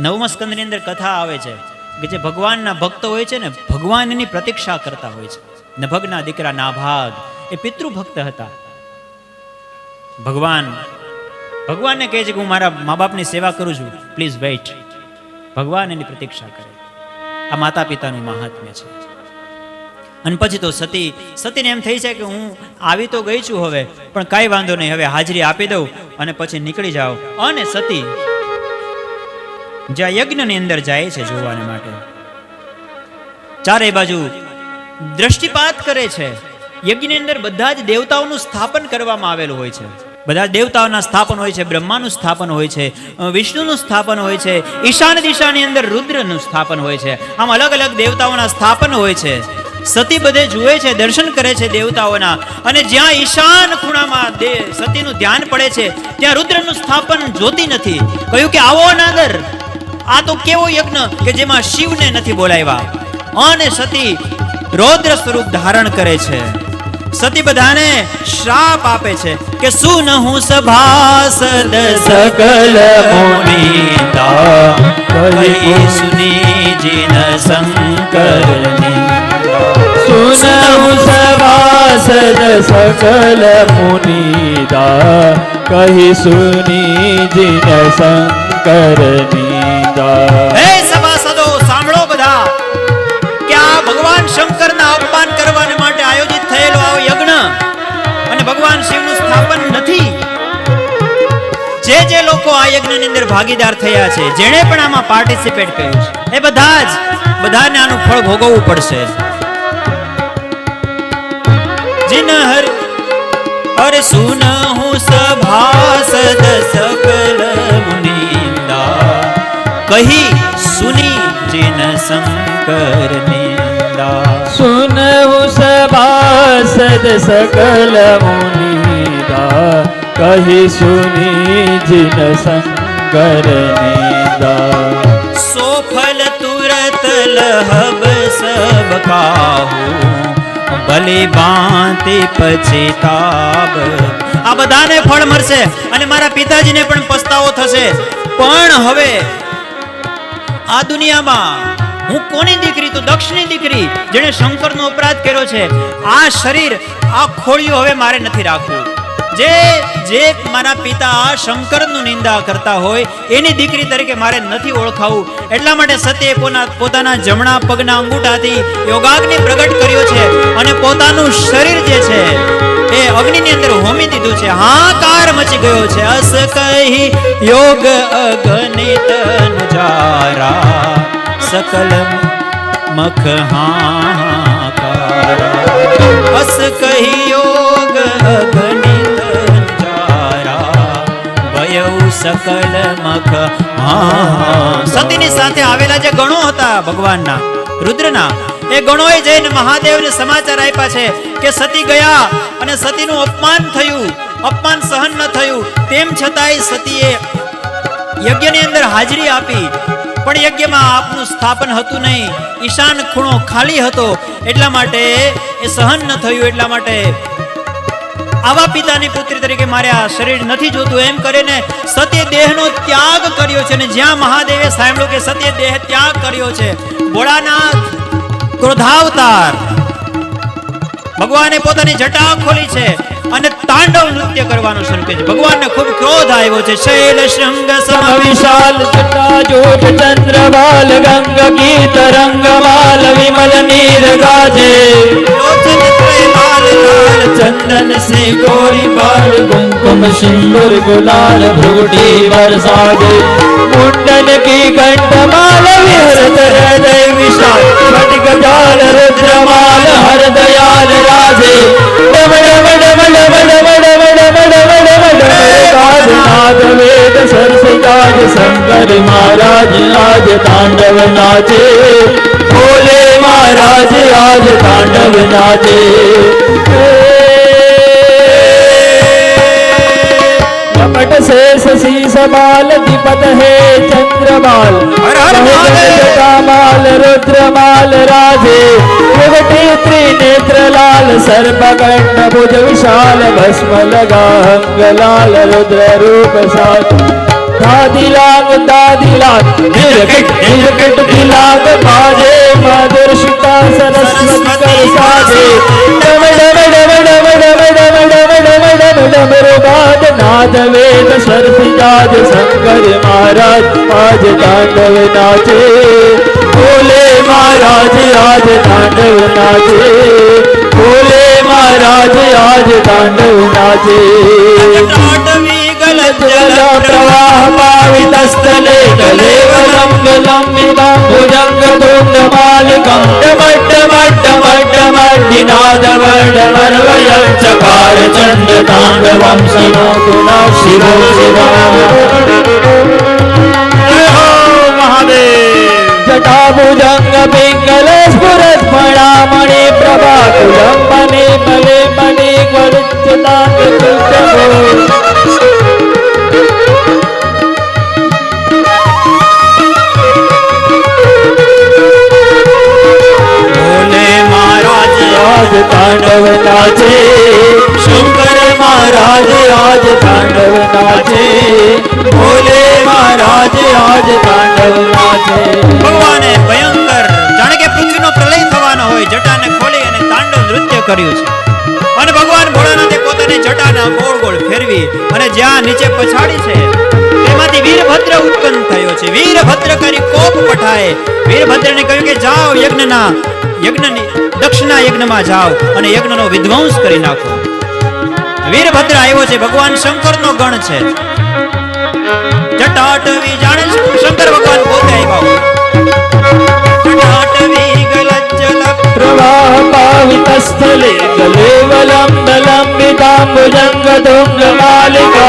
9મા સ્કંદની અંદર કથા આવે છે કે જે ભગવાનના ભક્તો હોય છે ને ભગવાન એની પ્રતીક્ષા કરતા હોય છે. નભગના દીકરા નાભાગ એ પિતૃભક્ત હતા. ભગવાનને કહે છે કે હું મારા મા બાપની સેવા કરું છું, પ્લીઝ વેઇટ. ભગવાન એની પ્રતીક્ષા કરે. આ માતા પિતાનું મહાત્મ્ય છે. અને પછી તો સતીને એમ થઈ છે કે હું આવી તો ગઈ છું હવે, પણ કાંઈ વાંધો નહીં, હવે હાજરી આપી દઉં અને પછી નીકળી જાઓ. અને સતી જ્યાં યજ્ઞની અંદર જાય છે જોવાને માટે, ચારે બાજુ દ્રષ્ટિપાત કરે છે. યજ્ઞની અંદર બધા જ દેવતાઓનું સ્થાપન કરવામાં આવેલું હોય છે. બધા દેવતાઓના સ્થાપન હોય છે, બ્રહ્માનું સ્થાપન હોય છે, વિષ્ણુનું સ્થાપન હોય છે, ઈશાન દિશાની અંદર રુદ્રનું સ્થાપન હોય છે. આમ અલગ અલગ દેવતાઓના સ્થાપન હોય છે. સતી બધે જુએ છે, દર્શન કરે છે દેવતાઓના, અને જ્યાં ઈશાન ખૂણામાં સતીનું ધ્યાન પડે છે ત્યાં રુદ્રનું સ્થાપન જોતી નથી. કહ્યું કે આવો નાદર, આ તો કેવો યજ્ઞ કે જેમાં શિવને નથી બોલાવ્યા. અને સતી રૌદ્ર સ્વરૂપ ધારણ કરે છે. સતી બધાને શ્રાપ આપે છે કે સુનહુ સભાસદ સકલ મુનિતા કહી સુની જીન શંકર સુનહુ સભાસદ સકલ મુનિતા કહી સુની જીન શંકર નિંદા. હે સભાસદો સાંભળો બધા કે આ ભગવાન શંકરના અપમાન કરવા માટે આયોજિત થયેલો આ યજ્ઞ અને ભગવાન શિવનું સ્થાપન નથી. જે લોકો આ યજ્ઞની અંદર ભાગીદાર થયા છે, જેણે પણ આમાં પાર્ટિસિપેટ કર્યું છે, એ બધાને આનું ફળ ભોગવવું પડશે. जिन हर सुनहु सभासद सकल मुनिंदा कही सुनी जिन शंकर निंदा. सुनहु सभासद सकल मुनिंदा कही सुनी जिन शंकर निंदा. सो फल तुरत लहब सब खाहु ભલે બાંતે પછતાબ. આ બધાને ફળ મળશે અને મારા પિતાજીને પણ પસ્તાવો થશે. પણ હવે આ દુનિયામાં હું કોની દીકરી? તો દક્ષની દીકરી, જેણે શંકરનો અપરાધ કર્યો છે. આ શરીર, આ ખોળિયું હવે મારે નથી રાખવું. જે મારા પિતા શંકરનું નિંદા કરતા હોય એની દીકરી તરીકે મારે નથી ઓળખાવું. એટલા માટે સતીએ પોતાના જમણા પગના અંગૂઠાથી યોગાગ્નિ પ્રગટ કર્યો છે અને પોતાનું શરીર જે છે એ અગ્નિની અંદર હોમી દીધું છે. હાકાર મચી ગયો છે. અસ કહી યોગ અગણિત નજારા સકલ મખ હાકારા. અસ કહી યોગ અગણિત સકલ મખ. સતીની સાથે આવેલા જે ગણો હતા ભગવાનના રુદ્રના, એ ગણોએ જઈને મહાદેવને સમાચાર આપ્યા છે કે સતી ગયા અને સતીનું અપમાન થયું, અપમાન સહન ન થયું. તેમ છતાંય સતીએ યજ્ઞની અંદર હાજરી આપી, પણ યજ્ઞમાં આપનું સ્થાપન હતું નહીં, ઈશાન ખૂણો ખાલી હતો. એટલા માટે એ સહન ન થયું. એટલા માટે આવા પિતાની પુત્રી તરીકે મારે આ શરીર નથી જોતું એમ કરીને સતીએ દેહનો ત્યાગ કર્યો છે. અને જ્યાં મહાદેવે સાંભળ્યું કે સતીએ દેહ ત્યાગ કર્યો છે, ભોળાનાથ ક્રોધાવતાર ભગવાને પોતાની જટા ખોલી છે અને તાંડવ નૃત્ય કરવાનું શરૂ કર્યું છે. ભગવાનને ખૂબ ક્રોધ આવ્યો છે. શૈલ શૃંગ સમ વિશાલ જટા જોટ ચંદ્રવાલ ગંગ ગીત રંગમાલ વિમલ નીર ગાજે. લોચન ત્રય લાલ લાલ चंदन से गोरी बाल कुमकुम सिंदूर गुलाल भ्रूटी बरसागे. मुंडन की कंठमाल विहरत हृदय विशाल स्फटिक जाल रुद्रमाल हर दयाल राजे. डम डम डम डम डम डम डम डम डम डम नाद वेद सरसताज शंकर महाराज आज तांडव नाचे. भोले महाराज आज तांडव नाचे. वृषभाल द्विपद हे चंद्रमाल हर हर महादेव। जटामाल रुद्रमाल राधे मुगटे त्रिनेत्र लाल सर्पकर्ण भुज विशाल भस्म लगा हंगलाल रुद्र रूप साथ दादिलाग निर्कट दिलाग बाजे मधुरशिता सरस्वती कर साजे डम डम डम डम डम डम डम डम डम डम रुबाद नाद वेद सर्प जाज शंकर महाराज आज तांडव नाचे भोले महाराज आज तांडव नाचे भोले महाराज आज तांडव नाचे जल प्रवाह पावितस्थले कलेवलं विलम्बितं भुजंग धूम्रमालिकं डमड्डमड्डमड्डमड्डिनादवर्डमर्वयं चकार चण्ड ताण्डवं शृणोतु नः शिवो जटाभुजंग पिंगल स्फुरत् फणामणि प्रभाकुलं मणि मले मणि वरुच्यतांग कृष्णो आज तांडव नाचे शंकर महाराज आज तांडव नाचे भोले महाराज आज तांडव नाचे ભગવાને ભયંકર જાણે કે પૃથ્વીનો પ્રલય થવાનો હોય જટાને ખોલી અને તાંડવ નૃત્ય કર્યું છે અને ભગવાન ભોળાનાથે પોતાની જટાના ગોળ ગોળ ફેરવી અને જ્યાં નીચે પછાડી છે તેમાંથી વીરભદ્ર ઉત્પન્ન થયો છે વીરભદ્ર કરી કોપ પઠાય વીરભદ્રને કહ્યું કે જાઓ યજ્ઞની દક્ષના યજ્ઞમાં જાઓ અને યજ્ઞનો વિધ્વંસ કરી નાખો વીરભદ્ર આવ્યો છે ભગવાન શંકરનો ગણ છે જટાટવી જાણે શંકર ભગવાન પોતે આવ્યા જટાટવી ગલજ્જલ प्रवाह पावितस्थले कलेवलं दलम्बिताम्बुजंग धूम्रमालिका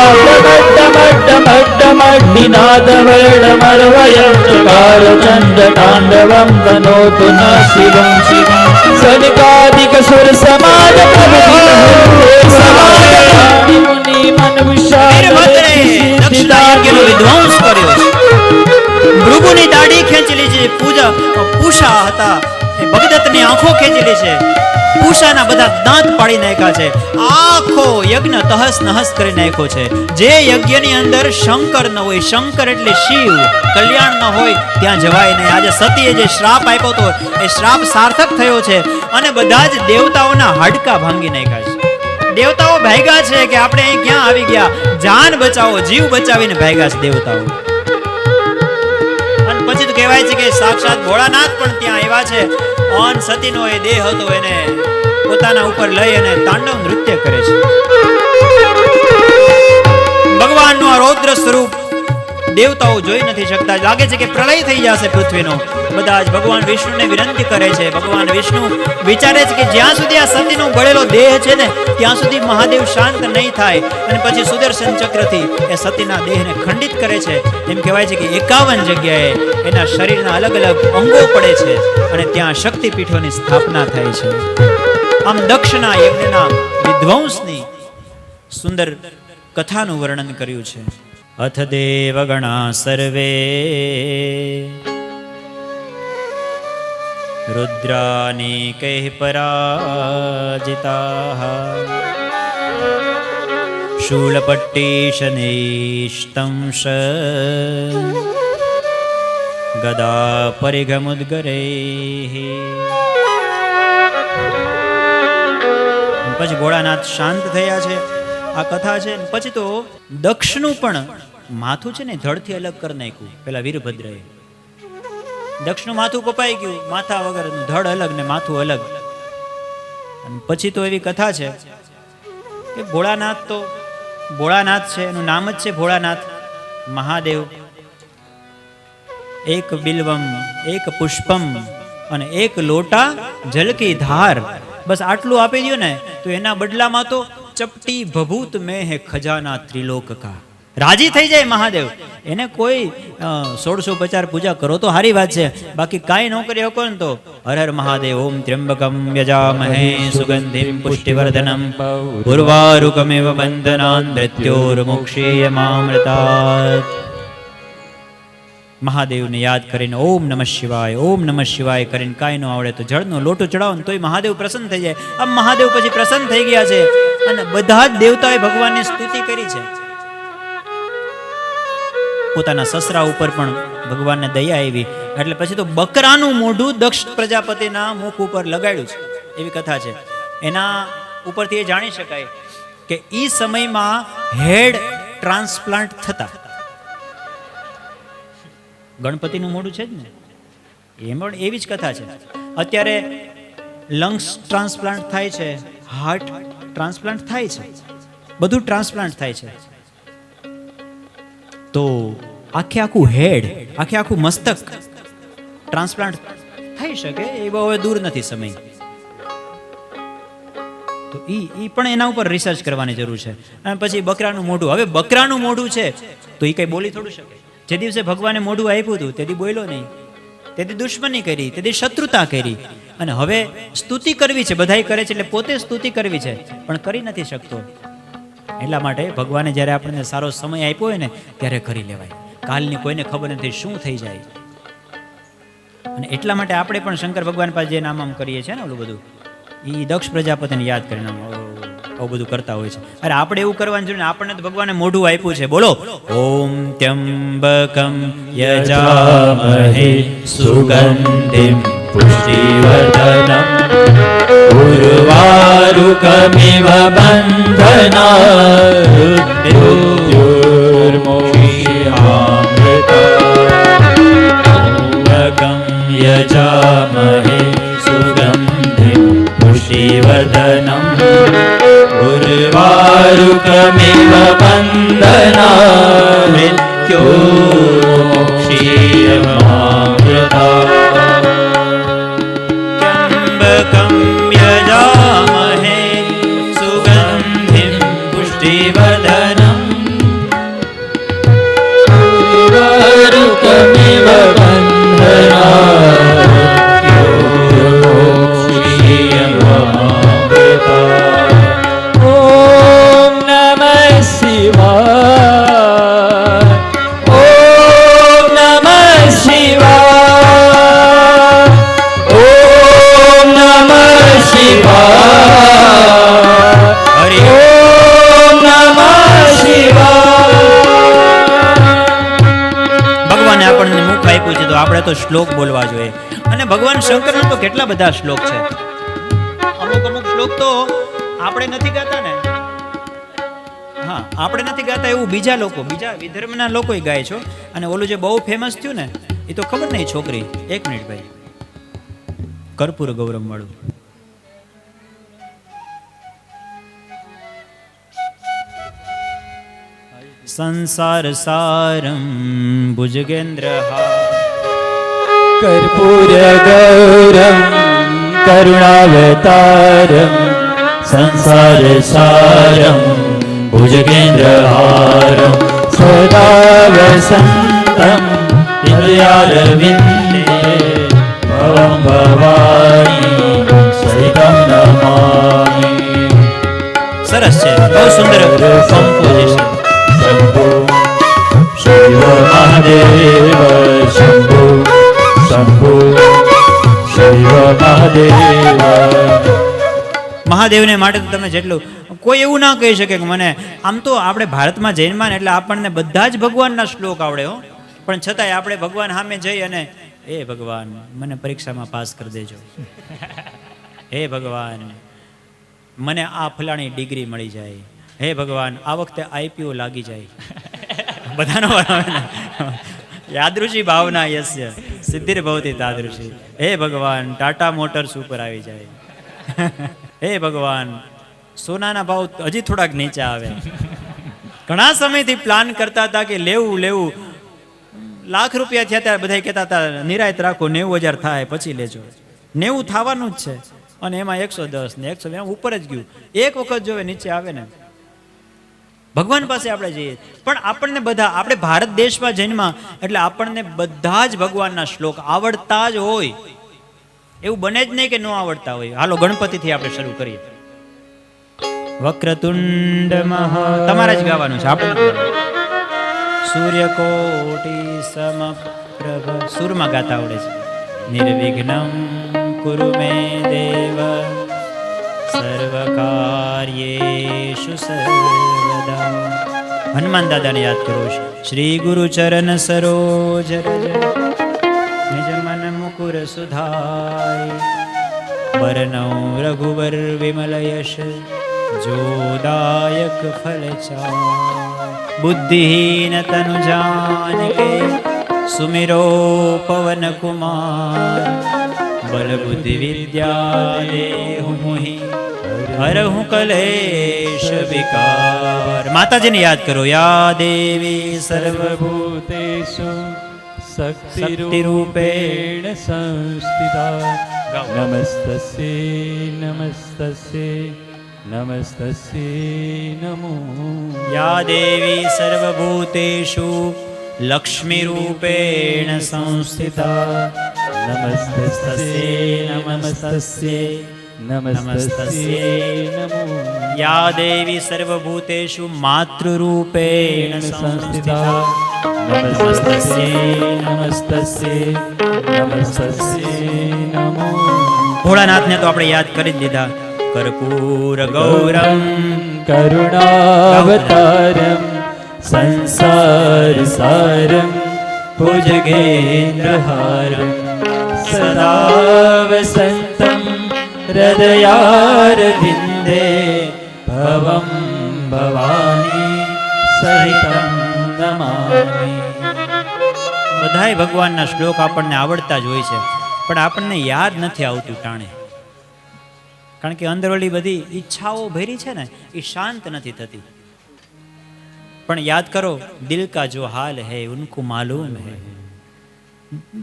डमड्डमड्डमड्डिनादवर्डमर्वयं चकार चण्ड ताण्डवं तनोतु नः शिवं शिवं सनकादिक सुर समाज मुनि मन વીરભદ્રે દક્ષના યજ્ઞનો વિધ્વંસ કર્યો છે ભૃગુની દાઢી ખેંચેલી છે પૂષા હતા એ ભગદત્તની આંખો ખેંચેલી છે પૂષાના બધા દાંત પાડી નાખ્યા છે આખો યજ્ઞ તહસ નહસ કરી નાખ્યો છે જે યજ્ઞની અંદર શંકર ન હોય શંકર એટલે શિવ કલ્યાણ ન હોય ત્યાં જવાય નહીં આજે સતીએ જે શ્રાપ આપ્યો હતો એ શ્રાપ સાર્થક થયો છે અને બધા જ દેવતાઓના હાડકા ભાંગી નાખ્યા છે દેવતાઓ ભાગ્યા છે કે આપણે અહીં ક્યાં આવી ગયા જાન બચાવો જીવ બચાવીને ભાગ્યા છે દેવતાઓ અને પછી તો કહેવાય છે કે સાક્ષાત ભોળાનાથ પણ ત્યાં આવ્યા છે ઓન સતીનો એ દેહ હતો એને પોતાના ઉપર લઈ અને તાંડવ નૃત્ય કરે છે ભગવાનનું આ રૌદ્ર સ્વરૂપ દેવતાઓ જોઈ નથી શકતા લાગે છે કે પ્રલય થઈ જશે પૃથ્વીનો બધા જ ભગવાન વિષ્ણુને વિનંતી કરે છે ભગવાન વિષ્ણુ વિચારે છે કે જ્યાં સુધી આ સતીનો બળેલો દેહ છે ને ત્યાં સુધી મહાદેવ શાંત નહીં થાય અને પછી સુદર્શન ચક્રથી એ સતીના દેહને ખંડિત કરે છે એમ કહેવાય છે કે 51 જગ્યાએ એના શરીરના અલગ અલગ અંગો પડે છે અને ત્યાં શક્તિપીઠોની સ્થાપના થાય છે આમ દક્ષના યજ્ઞના વિધ્વંસની સુંદર કથાનું વર્ણન કર્યું છે અથ દેવગણા સર્વે રુદ્રાનીકૈઃ પરાજિતાઃ શૂલપટ્ટીશનૈસ્તંશ ગદા પરિઘમુદ્ગરૈઃ પછી ભોળાનાથ શાંત થયા છે આ કથા છે પછી તો દક્ષનું પણ માથું છે ને ધડથી અલગ કરી નાખ્યું પેલા વીરભદ્રએ દક્ષનું માથું કપાઈ ગયું માથા વગરનું ધડ અલગ ને માથું અલગ અને પછી તો એવી કથા છે કે ભોળાનાથ છે એનું નામ જ છે ભોળાનાથ મહાદેવ એક બિલ્વમ એક પુષ્પમ અને એક લોટા જલકી ધાર બસ આટલું આપી દો ને તો એના બદલામાં તો ચપટી ભભૂત મેં હે ખજાના ત્રિલોક કા રાજી થઈ જાય મહાદેવ. એને કોઈ 1650 પૂજા કરો તો સારી વાત છે, બાકી કાંઈ ન કરી શકો ને તો હર હર મહાદેવ. ઓમ ત્ર્યંબકમ યજામહે સુગંધિમ પુષ્ટિવર્ધનમ ઉર્વારુકમેવ બંધનાન મૃત્યોર્મુક્ષીયમામૃતાત. મહાદેવને યાદ કરીને ઓમ નમઃ શિવાય, ઓમ નમઃ શિવાય કરીને કાંઈ ન આવડે તો જળનો લોટો ચડાવો ને તોય મહાદેવ પ્રસન્ન થઈ જાય. આમ મહાદેવ પછી પ્રસન્ન થઈ ગયા છે અને બધા જ દેવતાએ ભગવાનની સ્તુતિ કરી છે. પોતાના સસરા ઉપર પણ ભગવાનને દયા આવી એટલે પછી તો બકરાનું મોઢું દક્ષ પ્રજાપતિના મુખ ઉપર લગાડ્યું છે, એવી કથા છે. એના ઉપરથી એ જાણી શકાય કે એ સમયમાં હેડ ટ્રાન્સપ્લાન્ટ થતા. ગણપતિનું મોઢું છે જ ને, એમાં એવી જ કથા છે. અત્યારે લંગ્સ ટ્રાન્સપ્લાન્ટ થાય છે, હાર્ટ ટ્રાન્સપ્લાન્ટ થાય છે, બધું ટ્રાન્સપ્લાન્ટ થાય છે. તો આખું હેડ, આખું મસ્તક ટ્રાન્સપ્લાન્ટ થઈ શકે એ બહુ હવે દૂર નથી સમય. તો ઈ પણ એના ઉપર રિસર્ચ કરવાની જરૂર છે. અને પછી બકરાનું મોઢું, હવે બકરાનું મોઢું છે તો એ કઈ બોલી થોડું શકે. જે દિવસે ભગવાને મોઢું આપ્યું હતું તેથી બોલ્યો નહીં, તેથી દુશ્મની કરી, તેથી શત્રુતા કરી. અને હવે સ્તુતિ કરવી છે, બધાય કરે છે એટલે પોતે સ્તુતિ કરવી છે પણ કરી નથી શકતો. એટલા માટે ભગવાને જ્યારે આપણને સારો સમય આપ્યો હોય ને ત્યારે કરી લેવાય. કાલની કોઈને ખબર નથી શું થઈ જાય. અને એટલા માટે આપણે પણ શંકર ભગવાન પાસે જે નામ આમ કરીએ છીએ ને ઓલું બધું, એ દક્ષ પ્રજાપતિને યાદ કરીને આવું બધું કરતા હોય છે. અરે આપણે એવું કરવાનું જોઈએ ને, આપણને તો ભગવાને મોઢું આપ્યું છે. બોલો ઓમ ત્યંબકમ યજામહે સુગંધિમ પુષ્ટિવર્ધનમ ઉર્વારુકમિવ બંધનાન મૃત્યોર્મુક્ષીયમામૃતાત્. યજામહે સુગંધિમ પુષ્ટિવર્ધનમ ઉર્વારુકમિવ બંધનાન મૃત્યોર્મુક્ષીયમામૃતાત્. ત્ર્યંબકમ યજામહે સુગંધિમ પુષ્ટિવર્ધનમ ઉર્વારુકમિવ બંધનાન મૃત્યોર્મુક્ષીયમામૃતાત્. ઓમ નમઃ શિવાય, ઓમ નમઃ શિવાય, ઓમ નમઃ શિવાય, હરિ ઓમ નમઃ શિવાય. ભગવાને આપણને મુખ આપ્યું છે તો આપણે તો શ્લોક બોલવા જોઈએ. અને ભગવાન શંકરના તો કેટલા બધા શ્લોક છે. અમુક શ્લોક તો આપણે નથી ગાતા ને, હા આપણે નથી ગાતા એવું બીજા લોકો, બીજા વિધર્મના લોકો ગાય છે. અને ઓલું જે બહુ ફેમસ થયું ને એ તો ખબર નહીં છોકરી, એક મિનિટ ભાઈ, કર્પૂર ગૌરમ વાળું. સંસાર સારમ ભુજગેન્દ્રહા કર્પૂર ગૌરમ કરુણાવતારમ સંસાર સારમ ભુજગેન્દ્રહારમ સદા વસંતમ હૃદયારવિંદે ભવં ભવાની સહિતમ નમામિ. સરસ છે, બહુ સુંદર કમ્પોઝિશન. શંભો શિવ મહાદેવ શંભો, શંભો શિવ મહાદેવ. મહાદેવને માટે તો તમે જેટલું, કોઈ એવું ના કહી શકે કે મને, આમ તો આપણે ભારતમાં જૈનમાં એટલે આપણને બધા જ ભગવાનના શ્લોક આવડે હો, પણ છતાંય આપણે ભગવાન સામે જઈ અને હે ભગવાન મને પરીક્ષામાં પાસ કરી દેજો, હે ભગવાન મને આ ફલાણી ડિગ્રી મળી જાય, હે ભગવાન આ વખતે આઈપીઓ લાગી જાય. બધાનો યાદૃશી ભાવના યસ્ય સિદ્ધિર્ભવતિ તાદૃશી. હે ભગવાન ટાટા મોટર્સ ઉપર આવી જાય. હે ભગવાન સોનાના ભાવ હજી થોડાક નીચે આવે. ઘણા સમયથી પ્લાન કરતા હતા કે લેવું લેવું, લાખ રૂપિયા થયા ત્યારે બધા કહેતા હતા નિરાયત રાખો 90,000 થાય પછી લેજો. 90 થવાનું જ છે અને એમાં 110 ને 100 ઉપર જ ગયું. એક વખત જોવે નીચે આવે ને ભગવાન પાસે આપણે જઈએ. પણ આપણને બધા, આપણે ભારત દેશમાં જન્મા એટલે આપણને બધા જ ભગવાનના શ્લોક આવડતા જ હોય એવું બને જ નહીં કે ન આવડતા હોય. હાલો ગણપતિથી આપણે શરૂ કરીએ. વક્રતુંડ તમારે જ ગાવાનું છે, આપણે સૂર્યકોટી સમપ્રભ સુરમાં ગાતા આવડે છે. નિર્વિઘ્નમ કુરુ મે દેવ સર્વકાર્યેષુ સર્વદા. હનુમાન દાદાને યાદ કરો. શ્રી ગુરુ ચરણ સરોજ રજ નિજ મન મુકુર સુધાય વરનૌ રઘુવર વિમલ યશ જોદાયક ફલ ચાય. બુદ્ધિહીન તનુ જાનકે સુમિરો પવન કુમાર બલ બુદ્ધિ વિદ્યા દેહુ મોહિ હરહુ કલેશ વિકાર. માતાજીને યાદ કરો. યા દેવી સર્વભૂતેષુ શક્તિરૂપેણ સંસ્થિતા નમસ્તસ્યે નમસ્તસ્યે નમસ્તસ્યે નમો. યા દેવી સર્વભૂતેષુ લક્ષ્મીરૂપેણ સંસ્થિતા નમસ્તસ્યે નમસ્તસ્યે નમસ્તસ્યે નમો. યા દેવી સર્વભૂતેષુ માતૃરૂપેણ સંસ્થિતા નમસ્તસ્યે નમસ્તસ્યે નમસ્તસ્યે નમો. ભોળાનાથને તો આપણે યાદ કરી જ લીધા. કર્પૂર ગૌરમ કરુણાવતારમ સંસાર સારમ ભુજગેન્દ્રહારમ સદા વસંતમ હૃદયારવિંદે ભવમ ભવાની સહિતમ નમામિ. બધાય ભગવાનના શ્લોક આપણને આવડતા જ હોય છે, પણ આપણને યાદ નથી આવતું ટાણે. કારણ કે અંદર ઓલી બધી ઈચ્છાઓ ભરી છે ને, એ શાંત નથી થતી. પણ યાદ કરો, દિલ કા જો હાલ હૈ ઉनको માલુમ હૈ.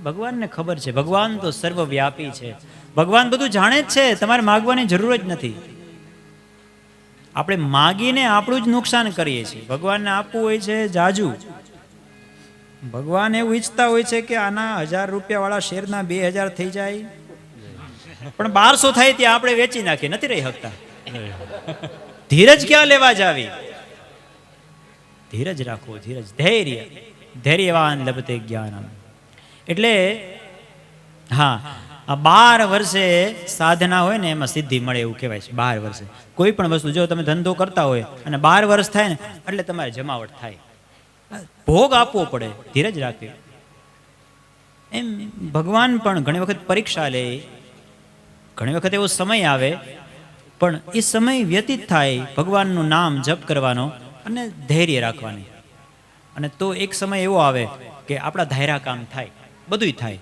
ભગવાનને ખબર છે. ભગવાન તો સર્વવ્યાપી છે. ભગવાન બધું જાણે જ છે. તમારે માગવાની જરૂર જ નથી. આપણે માગીને આપણું જ નુકસાન કરીએ છીએ. ભગવાનને આપવું હોય છે જાજુ. ભગવાન એવું ઈચ્છતા હોય છે કે આના 1000 રૂપિયા વાળા શેરના 2000 થઈ જાય, પણ 1200 થાય ત્યાં આપણે વેચી નાખીએ, નથી રહી શકતા. ધીરજ ક્યાં લેવા જાવી? ધીરજ રાખો, ધીરજ, ધૈર્ય. ધૈર્યવાન લભતે જ્ઞાનમ. એટલે હા, આ 12 વર્ષે સાધના હોય ને એમાં સિદ્ધિ મળે એવું કહેવાય છે. 12 વર્ષે કોઈ પણ વસ્તુ, જો તમે ધંધો કરતા હોય અને 12 વર્ષ થાય ને એટલે તમારે જમાવટ થાય, ભોગ આપવો પડે, ધીરજ રાખવી. એમ ભગવાન પણ ઘણી વખત પરીક્ષા લે, ઘણી વખત એવો સમય આવે, પણ એ સમય વ્યતીત થાય ભગવાનનું નામ જપ કરવાનો અને ધૈર્ય રાખવાની. અને તો એક સમય એવો આવે કે આપણા ધાયરા કામ થાય, બધું થાય.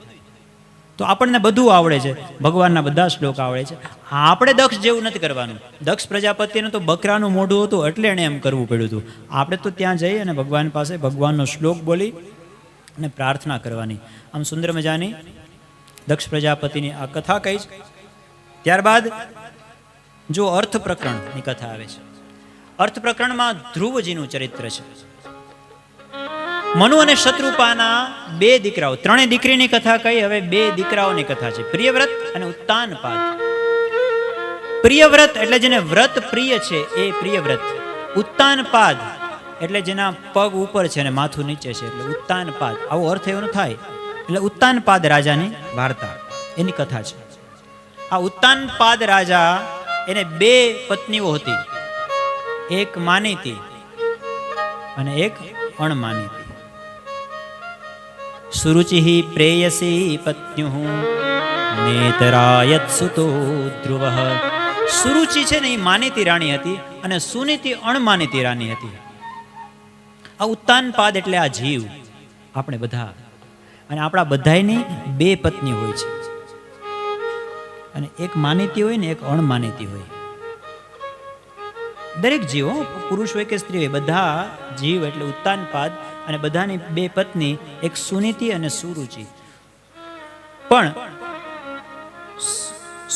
તો આપણને બધું આવડે છે, ભગવાનના બધા શ્લોક આવડે છે. આપણે દક્ષ જેવું નથી કરવાનું. દક્ષ પ્રજાપતિને તો બકરાનું મોઢું હતું એટલે એને એમ કરવું પડ્યું હતું. આપણે તો ત્યાં જઈ અને ભગવાન પાસે ભગવાનનો શ્લોક બોલી અને પ્રાર્થના કરવાની. આમ સુંદર મજાની દક્ષ પ્રજાપતિની આ કથા કહી છે. ત્યારબાદ જો અર્થ પ્રકરણની કથા આવે છે. અર્થ પ્રકરણમાં ધ્રુવજીનું ચરિત્ર છે. મનુ અને શત્રુપાના 2 દીકરાઓ, 3 દીકરીની કથા કહી, હવે 2 દીકરાઓની કથા છે. પ્રિયવ્રત અને ઉત્તાનપાદ. પ્રિયવ્રત એટલે જેને વ્રત પ્રિય છે એ પ્રિયવ્રત. ઉત્તાનપાદ એટલે જેના પગ ઉપર છે અને માથું નીચે છે એટલે ઉત્તાનપાદ. આવો અર્થ એવો થાય. એટલે ઉત્તાનપાદ રાજાની વાર્તા, એની કથા છે. આ ઉત્તાનપાદ રાજા, એને 2 પત્નીઓ હતી. એક માનીતી અને એક અણમાનીતી. સુરુચિ પ્રેયસી પત્ન્યુ નેતરાયત સુતો ધ્રુવ. સુરુચિ છે ને એ માનીતી રાણી હતી અને સુનીતિ અણમાનીતી રાણી હતી. આ ઉત્તાનપાદ એટલે આ જીવ, આપણે બધા. અને આપણા બધાયની 2 પત્ની હોય છે, અને એક માનીતી હોય ને એક અણમાનીતી હોય. દરેક જીવ, પુરુષ હોય કે સ્ત્રી હોય, બધા જીવ એટલે ઉત્તાનપાદ. અને બધાની 2 પત્ની, એક સુનીતિ અને સુરુચિ. પણ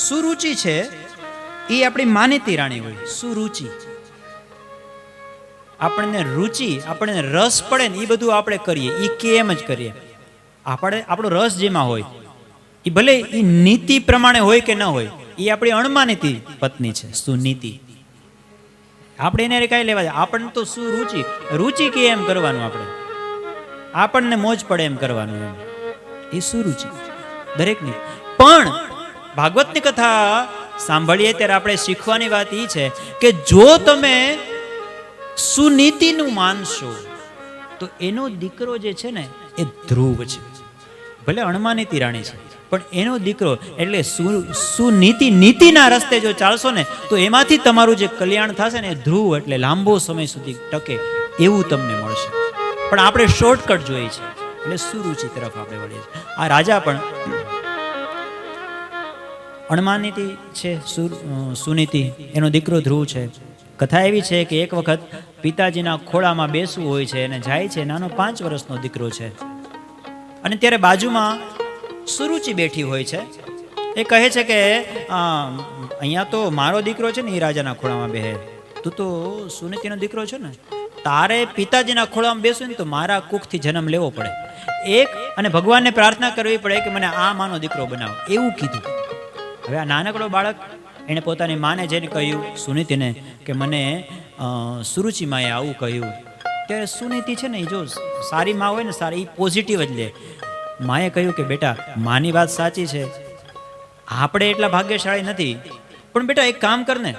સુરુચિ છે એ આપણી માનીતી રાણી હોય, સુરુચિ. આપણને રુચિ, આપણને રસ પડે ને એ બધું આપણે કરીએ, એ કેમ જ કરીએ. આપણો રસ જેમાં હોય એ ભલે એ નીતિ પ્રમાણે હોય કે ન હોય, એ આપણી અણમાનીતી પત્ની છે, સુનીતિ. આપણે એને કાંઈ લેવા જાય, આપણને તો શું રુચિ કે એમ કરવાનું, આપણને મોજ પડે એમ કરવાનું, એમ એ સુરુચિ દરેકની. પણ ભાગવતની કથા સાંભળીએ ત્યારે આપણે શીખવાની વાત એ છે કે જો તમે સુનીતિનું માનશો તો એનો દીકરો જે છે ને એ ધ્રુવ છે. ભલે અણમાનીતી રાણી છે, પણ એનો દીકરો એટલે સુનીતિ, નીતિના રસ્તે જો ચાલશો ને તો એમાંથી તમારું જે કલ્યાણ થશે ને એ ધ્રુવ એટલે લાંબો સમય સુધી ટકે એવું તમને મળશે. પણ આપણે શોર્ટકટ જોઈએ છે એટલે સુરુચિ તરફ આપણે વળીએ છીએ. આ રાજા પણ અણમાનીતી છે, સુનીતિ, એનો દીકરો ધ્રુવ છે. કથા એવી છે કે એક વખત પિતાજીના ખોળામાં બેસવું હોય છે અને જાય છે, નાનો 5 વર્ષનો દીકરો છે, અને ત્યારે બાજુમાં સુરુચિ બેઠી હોય છે. એ કહે છે કે અહીંયા તો મારો દીકરો છે ને એ રાજાના ખોળામાં બેહે, તું તો સુનીતિનો દીકરો છે ને, તારે પિતાજીના ખોળામાં બેસવું ને તો મારા કુખથી જન્મ લેવો પડે, અને ભગવાનને પ્રાર્થના કરવી પડે કે મને આ માનો દીકરો બનાવો, એવું કીધું. હવે આ નાનકડો બાળક એણે પોતાની માને જઈને કહ્યું, સુનીતિને, કે મને સુરુચિ માએ આવું કહ્યું. ત્યારે સુનીતિ છે ને એ જો સારી માં હોય ને, સારી, એ પોઝિટિવ જ લે. માએ કહ્યું કે બેટા, માની વાત સાચી છે, આપણે એટલા ભાગ્યશાળી નથી, પણ બેટા એક કામ કર ને,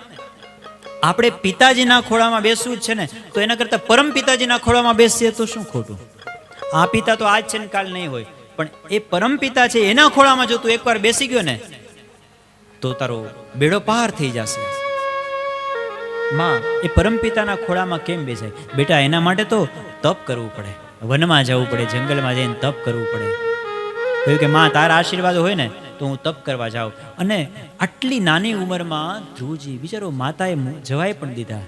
આપણે પિતાજીના ખોળામાં બેસવું જ છે ને, તો એના કરતા પરમ પિતાજીના ખોળામાં બેસીએ તો શું ખોટું? આ પિતા તો આજ છે ને કાલ નહીં હોય, પણ એ પરમ પિતા છે એના ખોળામાં જો તું એકવાર બેસી ગયો ને તો તારો બેડો પાર થઈ જશે. માં એ પરમપિતાના ખોળામાં કેમ બેસાય? બેટા એના માટે તો તપ કરવું પડે, વનમાં જવું પડે, જંગલમાં જઈને તપ કરવું પડે. કહ્યું કે માં તારા આશીર્વાદ હોય ને તો હું તપ કરવા જાઉં. અને આટલી નાની ઉંમરમાં ધ્રુવજી બિચારો માતાએ જવાય પણ દીધા.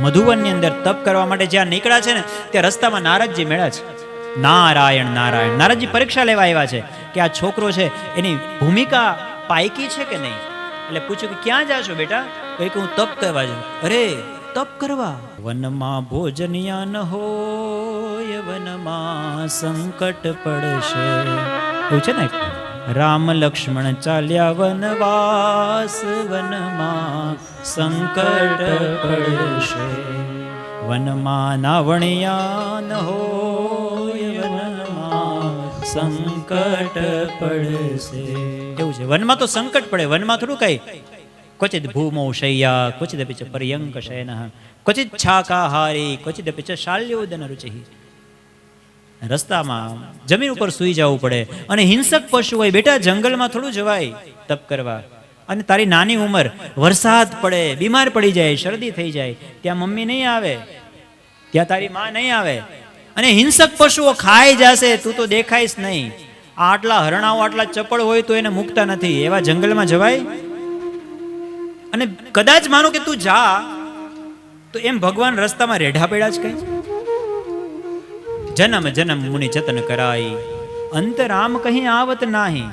મધુવનની અંદર તપ કરવા માટે જ્યાં નીકળ્યા છે ને ત્યાં રસ્તામાં નારદજી મળ્યા છે. નારાયણ નારાયણ, નારદજી પરીક્ષા લેવા આવ્યા છે કે આ છોકરો છે એની ભૂમિકા પાયકી છે કે નહીં. એટલે પૂછ્યું કે ક્યાં જાશો બેટા? કહ્યું કે હું તપ કરવા જાઉં. અરે તપ કરવા? વનમાં ભોજનિયા ન હોય, વનમાં સંકટ પડશે, એવું છે ને. રામ લક્ષ્મણ ચાલ્યા વનવાસ, વનમાં સંકટ પડશે, વનમાં નાવણિયા ન હોય, વનમાં સંકટ પડશે. એવું છે, વનમાં તો સંકટ પડે. વનમાં થોડું કઈ ક્વચિત ભૂમો શય્યા, ક્વચિત અપિ ચ પર્યંક શયનઃ, ક્વચિત છાકાહારી, ક્વચિત અપિ ચ શાલ્યોદન રુચિ. રસ્તામાં જમીન ઉપર સૂઈ જવું પડે. અને હિંસક પશુ હોય બેટા, જંગલમાં થોડું જવાય તપ કરવા. અને તારી નાની ઉંમર, વરસાદ પડે, બીમાર પડી જાય, શરદી થઈ જાય, ત્યાં મમ્મી નહીં આવે, ત્યાં તારી માં નહીં આવે, અને હિંસક પશુઓ ખાઈ જશે, તું તો દેખાઈશ નહીં. આટલા હરણાઓ આટલા ચપળ હોય તો એને મુકતા નથી, એવા જંગલમાં જવાય? અને કદાચ માનો કે તું જા તો એમ ભગવાન રસ્તામાં રેઢા પેડા જ કહે, જન્મ જન્મ મુનિ જતન કરાઈ, અંતરામ કહી આવત નાહી.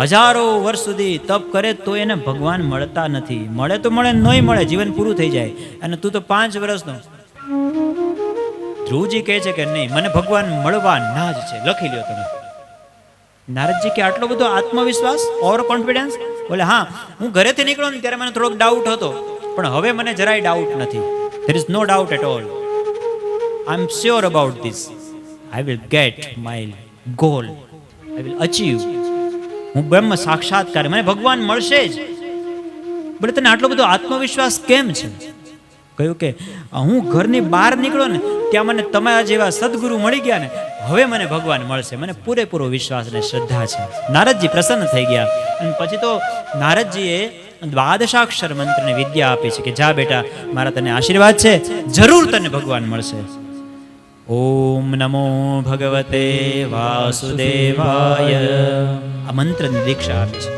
હજારો વર્ષ સુધી તપ કરે તો એને ભગવાન મળતા નથી. મળે તો મળે, નહીં મળે, જીવન પૂરું થઈ જાય. અને તું તો 5 વર્ષનો. ધ્રુવજી કહે છે કે નહીં, મને ભગવાન મળવા ના જ છે, લખી લ્યો તમે. નારદજી કે આટલો બધો આત્મવિશ્વાસ, ઓવર કોન્ફિડન્સ? બોલે હા, હું ઘરેથી નીકળ્યો ને ત્યારે મને થોડોક ડાઉટ હતો, પણ હવે મને જરાય ડાઉટ નથી. there is no doubt at all. I am sure about this. I will get my goal. I will achieve. હું બ્રહ્મ સાક્ષાત્કાર, મને ભગવાન મળશે જ. બોલે તને આટલો બધો આત્મવિશ્વાસ કેમ છે? કહ્યું કે હું ઘરની બહાર નીકળ્યો ને ત્યાં મને તમારા જેવા સદગુરુ મળી ગયા ને, હવે મને ભગવાન મળશે, મને પૂરેપૂરો વિશ્વાસ અને શ્રદ્ધા છે. નારદજી પ્રસન્ન થઈ ગયા. અને પછી તો નારદજીએ દ્વાદશાક્ષર મંત્રની વિદ્યા આપી છે કે જા બેટા, મારા તને આશીર્વાદ છે, જરૂર તને ભગવાન મળશે. ઓમ નમો ભગવતે વાસુદેવાય, આ મંત્રની દીક્ષા આપી છે.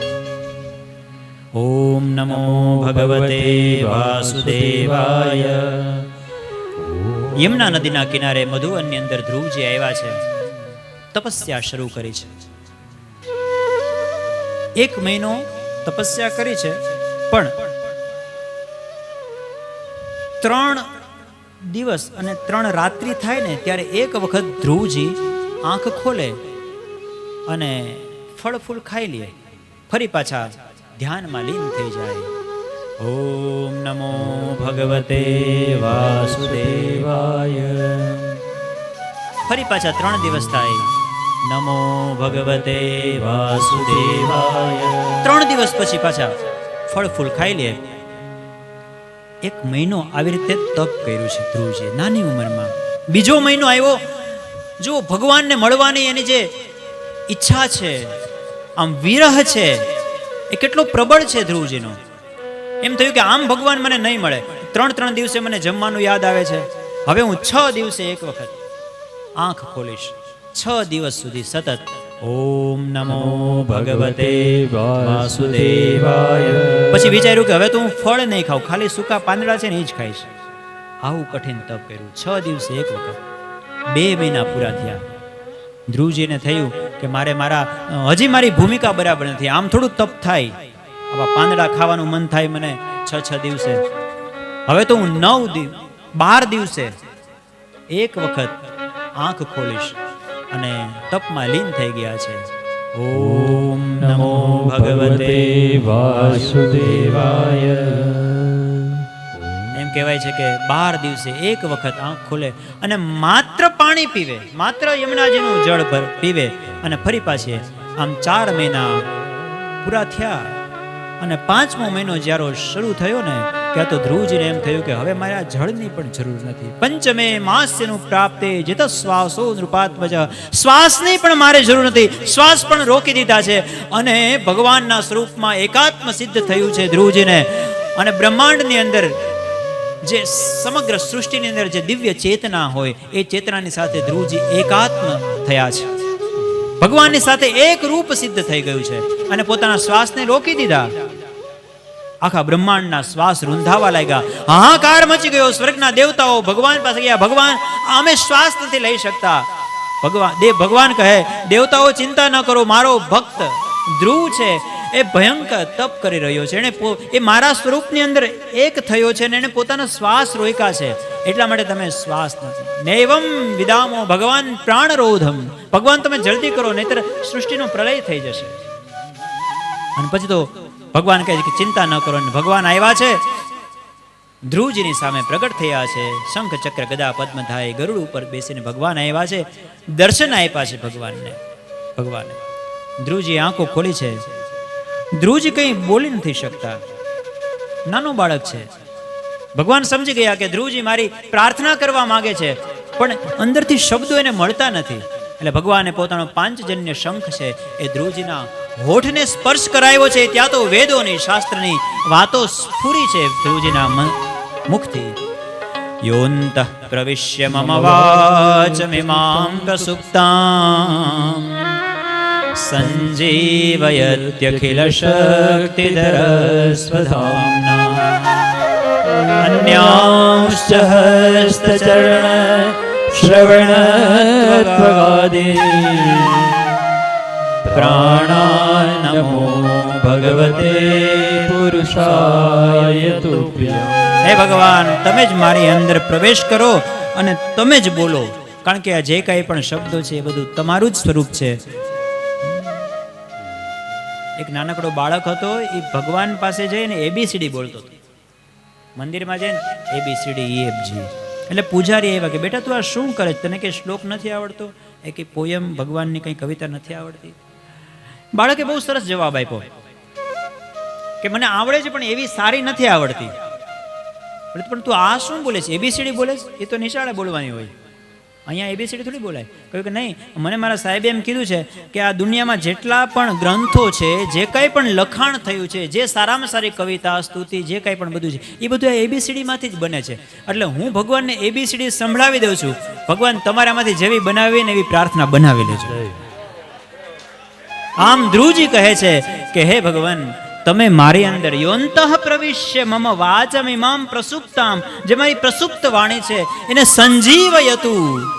ઓમ નમો ભગવતે વાસુદેવાય. યમુના નદીના કિનારે મધુવનની અંદર ધ્રુવજી આવ્યા છે, તપસ્યા શરૂ કરી છે. 1 મહિનો તપસ્યા કરી છે, પણ 3 દિવસ અને 3 રાત્રિ થાય ને ત્યારે એક વખત ધ્રુવજી આંખ ખોલે અને ફળ ફૂલ ખાઈ લે, ફરી પાછા ધ્યાનમાં લીન થઈ જાય. ઓમ નમો ભગવતે વાસુદેવાય. ફરી પાછા 3 દિવસ થાય, નમો ભગવતે વાસુદેવાય. 3 દિવસ પછી પાછા ફળ ફૂલ ખાઈ લે. 1 મહિનો આવી રીતે તપ કર્યું છે ધ્રુવજી નાની ઉંમરમાં. બીજો મહિનો આવ્યો, જો ભગવાનને મળવાની એની જે ઈચ્છા છે, આમ વિરહ છે, એ કેટલો પ્રબળ છે ધ્રુવજીનો. એમ થયું કે આમ ભગવાન મને નહીં મળે, 3 દિવસે મને જમવાનું યાદ આવે છે, હવે હું 6 દિવસે એક વખત આંખ ખોલીશ. 6 દિવસ સુધી સતત ઓમ નમો ભગવતે વાસુદેવાય. પછી વિચાર્યું કે હવે તો હું ફળ નહીં ખાઉં, ખાલી સૂકા પાંદડા છે ને એ જ ખાઈશ. આવું કઠિન તપ કર્યું 6 દિવસે એક વખત. 2 મહિના પૂરા થયા. ધ્રુવજીને થયું કે હજી મારી ભૂમિકા બરાબર નથી, આમ થોડું તપ થાય, આવા પાંદડા ખાવાનું મન થાય મને 6 દિવસે. હવે તો હું 12 દિવસે એક વખત આંખ ખોલીશ અને તપમાં લીન થઈ ગયા છે. ઓમ નમો ભગવતે વાસુદેવાય. એમ કહેવાય છે કે 12 દિવસે એક વખત આંખ ખોલે અને માત્ર પાણી પીવે, માત્ર યમુનાજીનું જળ પીવે અને ફરી પાછી આમ 4 મહિના પૂરા થયા અને 5મો મહિનો જ્યારે શરૂ થયો ને ત્યાં તો ધ્રુવજીને એમ થયું કે હવે મારે આ જળની પણ જરૂર નથી. પંચમે માસ્યનું પ્રાપ્તે જિત શ્વાસો નૃપાત્મજ. શ્વાસની પણ મારે જરૂર નથી, શ્વાસ પણ રોકી દીધા છે અને ભગવાનના સ્વરૂપમાં એકાત્મ સિદ્ધ થયું છે ધ્રુવજીને. અને બ્રહ્માંડની અંદર જે સમગ્ર સૃષ્ટિની અંદર જે દિવ્ય ચેતના હોય એ ચેતનાની સાથે ધ્રુવજી એકાત્મ થયા છે, ભગવાનની સાથે એક રૂપ સિદ્ધ થઈ ગયું છે અને પોતાના શ્વાસને રોકી દીધા. આખા બ્રહ્માંડના શ્વાસ રૂંધાવા લાગ્યા, હાહાકાર મચી ગયો. સ્વર્ગના દેવતાઓ ભગવાન પાસે ગયા, ભગવાન અમે શ્વાસ નથી લઈ શકતા. ભગવાન કહે, દેવતાઓ ચિંતા ન કરો, મારો ભક્ત ધ્રુવ છે એ ભયંકર તપ કરી રહ્યો છે, એ મારા સ્વરૂપની અંદર એક થયો છે અને એને પોતાનો શ્વાસ રોક્યા છે, એટલા માટે તમે શ્વાસ નથી. નૈવમ વિદામો ભગવાન પ્રાણરોધમ. ભગવાન તમે જલ્દી કરો નહીતર સૃષ્ટિનો પ્રલય થઈ જશે. અને પછી તો ભગવાન કહે છે કે ચિંતા ન કરો. અને ભગવાન આવ્યા છે, ધ્રુવજીની સામે પ્રગટ થયા છે, શંખ ચક્ર ગદા પદ્મધાય ગરુડ ઉપર બેસીને ભગવાન આવ્યા છે, દર્શન આપ્યા છે ભગવાને. ધ્રુવજી આંખો ખોલી છે. ધ્રુવજી કંઈ બોલી નથી શકતા, નાનો બાળક છે. ભગવાન સમજી ગયા કે ધ્રુવજી મારી પ્રાર્થના કરવા માંગે છે પણ અંદરથી શબ્દો એને મળતા નથી. એટલે ભગવાને પોતાનો 5જન્ય શંખ છે એ ધ્રુવજીના હોઠને સ્પર્શ કરાવ્યો છે. ત્યાં તો વેદોની શાસ્ત્રની વાતો સ્ફુરી છે ધ્રુવજીના મુખથી. યોંતઃ પ્રવિશ્ય મમ વાચમિમાં પ્રસુપ્તાં સંજીવયત્યખિલ શક્તિધર સ્વધામ્ના અન્યાંશ્ચ હસ્તચરણ શ્રવણત્વગાદિ પ્રાણાનમો ભગવતે પુરુષાય તુભ્યં. હે ભગવાન, તમે જ મારી અંદર પ્રવેશ કરો અને તમે જ બોલો, કારણ કે આ જે કંઈ પણ શબ્દો છે એ બધું તમારું જ સ્વરૂપ છે. એક નાનકડો બાળક હતો, એ ભગવાન પાસે જઈને ABCD બોલતો હતો. મંદિરમાં જઈને ABCD EFG. એટલે પૂજારી એવા કે બેટા તું આ શું કરે, તને કે શ્લોક નથી આવડતો, એ કે પોયમ ભગવાનની કંઈ કવિતા નથી આવડતી. બાળકે બહુ સરસ જવાબ આપ્યો કે મને આવડે છે પણ એવી સારી નથી આવડતી. પણ તું આ શું બોલે છે, ABCD બોલે છે? એ તો નિશાળે બોલવાની હોય, અહીંયા ABCD થોડી બોલાય. કહ્યું કે નહીં, મને મારા સાહેબે એમ કીધું છે કે આ દુનિયામાં જેટલા પણ ગ્રંથો છે, જે કંઈ પણ લખાણ થયું છે, જે સારામાં સારી કવિતા સ્તુતિ જે કંઈ પણ બધું છે એ બધું આ ABCD માંથી જ બને છે. એટલે હું ભગવાનને ABCD સંભળાવી દઉં છું, ભગવાન તમારામાંથી જેવી બનાવી ને એવી પ્રાર્થના બનાવી લેજો. આમ ધ્રુવજી કહે છે કે હે ભગવાન, તમે મારી અંદર યોંતઃ પ્રવિશ્ય મમ વાચમિમાં પ્રસુપ્તામ, જે મારી પ્રસુપ્ત વાણી છે એને સંજીવયતુ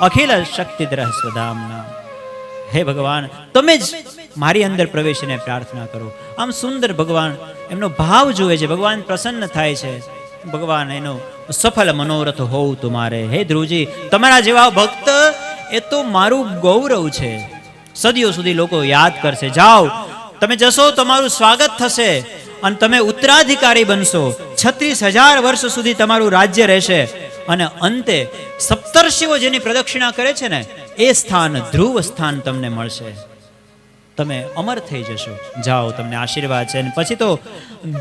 અખિલ શક્તિધર સ્વધામ્ના. હે ભગવાન, તમે જ મારી અંદર પ્રવેશીને પ્રાર્થના કરો. આમ સુંદર ભગવાન એમનો ભાવ જુએ છે, ભગવાન પ્રસન્ન થાય છે. ભગવાન એનો સફળ મનોરથ હોવું તમારે. હે ધ્રુવજી, તમારા જેવા ભક્ત એ તો મારું ગૌરવ છે. સદીઓ સુધી લોકો યાદ કરશે. જાઓ, તમે જશો, તમારું સ્વાગત થશે અને તમે ઉત્તરાધિકારી બનશો. 36,000 વર્ષ સુધી તમારું રાજ્ય રહેશે અને અંતે સપ્તર્ષિઓ જેની પ્રદક્ષિણા કરે છે ને, એ સ્થાન ધ્રુવ સ્થાન તમને મળશે. તમે અમર થઈ જશો. જાઓ, તમને આશીર્વાદ છે. અને પછી તો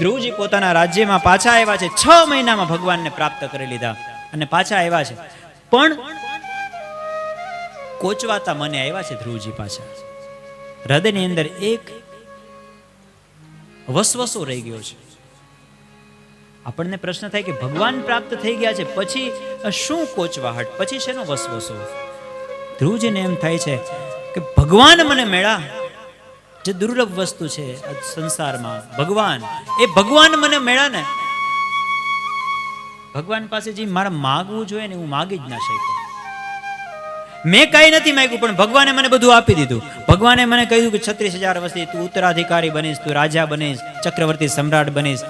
ધ્રુવજી પોતાના રાજ્યમાં પાછા આવ્યા છે. 6 મહિનામાં ભગવાનને પ્રાપ્ત કરી લીધા અને પાછા આવ્યા છે. પણ કોચવાતા મને આવ્યા છે ધ્રુવજી પાછા. હૃદયની અંદર એક વસવસો રહી ગયો છે. આપણને પ્રશ્ન થાય કે ભગવાન પ્રાપ્ત થઈ ગયા છે, પછી શું કોચવાહટ, પછી શેનો વસવસો? ધ્રુવજીને એમ થાય છે કે ભગવાન મને મળ્યા, જે દુર્લભ વસ્તુ છે આ સંસારમાં. ભગવાન, એ ભગવાન મને મળ્યા ને, ભગવાન પાસે જે મારે માગવું જોઈએ ને હું માગી જ ના શક્યો. મેં કઈ નથી માંગ્યું, પણ ભગવાને મને બધું આપી દીધું. ભગવાને મને કહ્યું કે 36,000 વર્ષથી તું ઉત્તરાધિકારી બનીશ, તું રાજા બનીશ, ચક્રવર્તી સમ્રાટ બનીશ.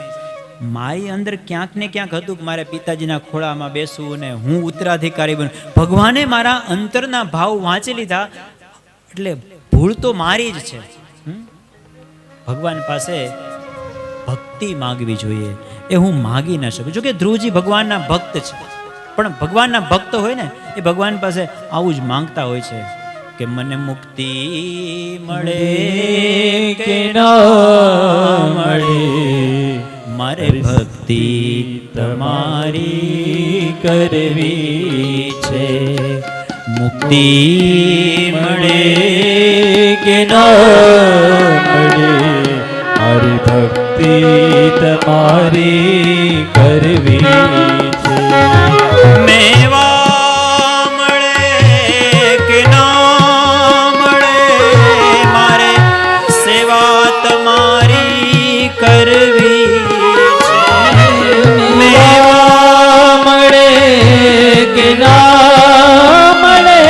મારી અંદર ક્યાંક ને ક્યાંક હતું કે મારે પિતાજીના ખોળામાં બેસવું ને હું ઉત્તરાધિકારી બનું. ભગવાને મારા અંતરના ભાવ વાંચી લીધા, એટલે ભૂલ તો મારી જ છે. ભગવાન પાસે ભક્તિ માગવી જોઈએ, એ હું માગી ના શકું. જો કે ધ્રુવજી ભગવાનના ભક્ત છે, પણ ભગવાનના ભક્ત હોય ને એ ભગવાન પાસે આવું જ માંગતા હોય છે કે મને મુક્તિ મળે કે ના મળે, મારે ભક્તિ તમારી કરવી છે. મુક્તિ મળે કે ના મળે, મારી ભક્તિ તમારી કરવી છે. મેવા મળે કે ના મળે, મારે સેવા તમારી કરવી છે. મેવા મળે કે ના મળે,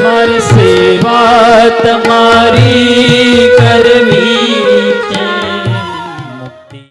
મારી સેવા તમારી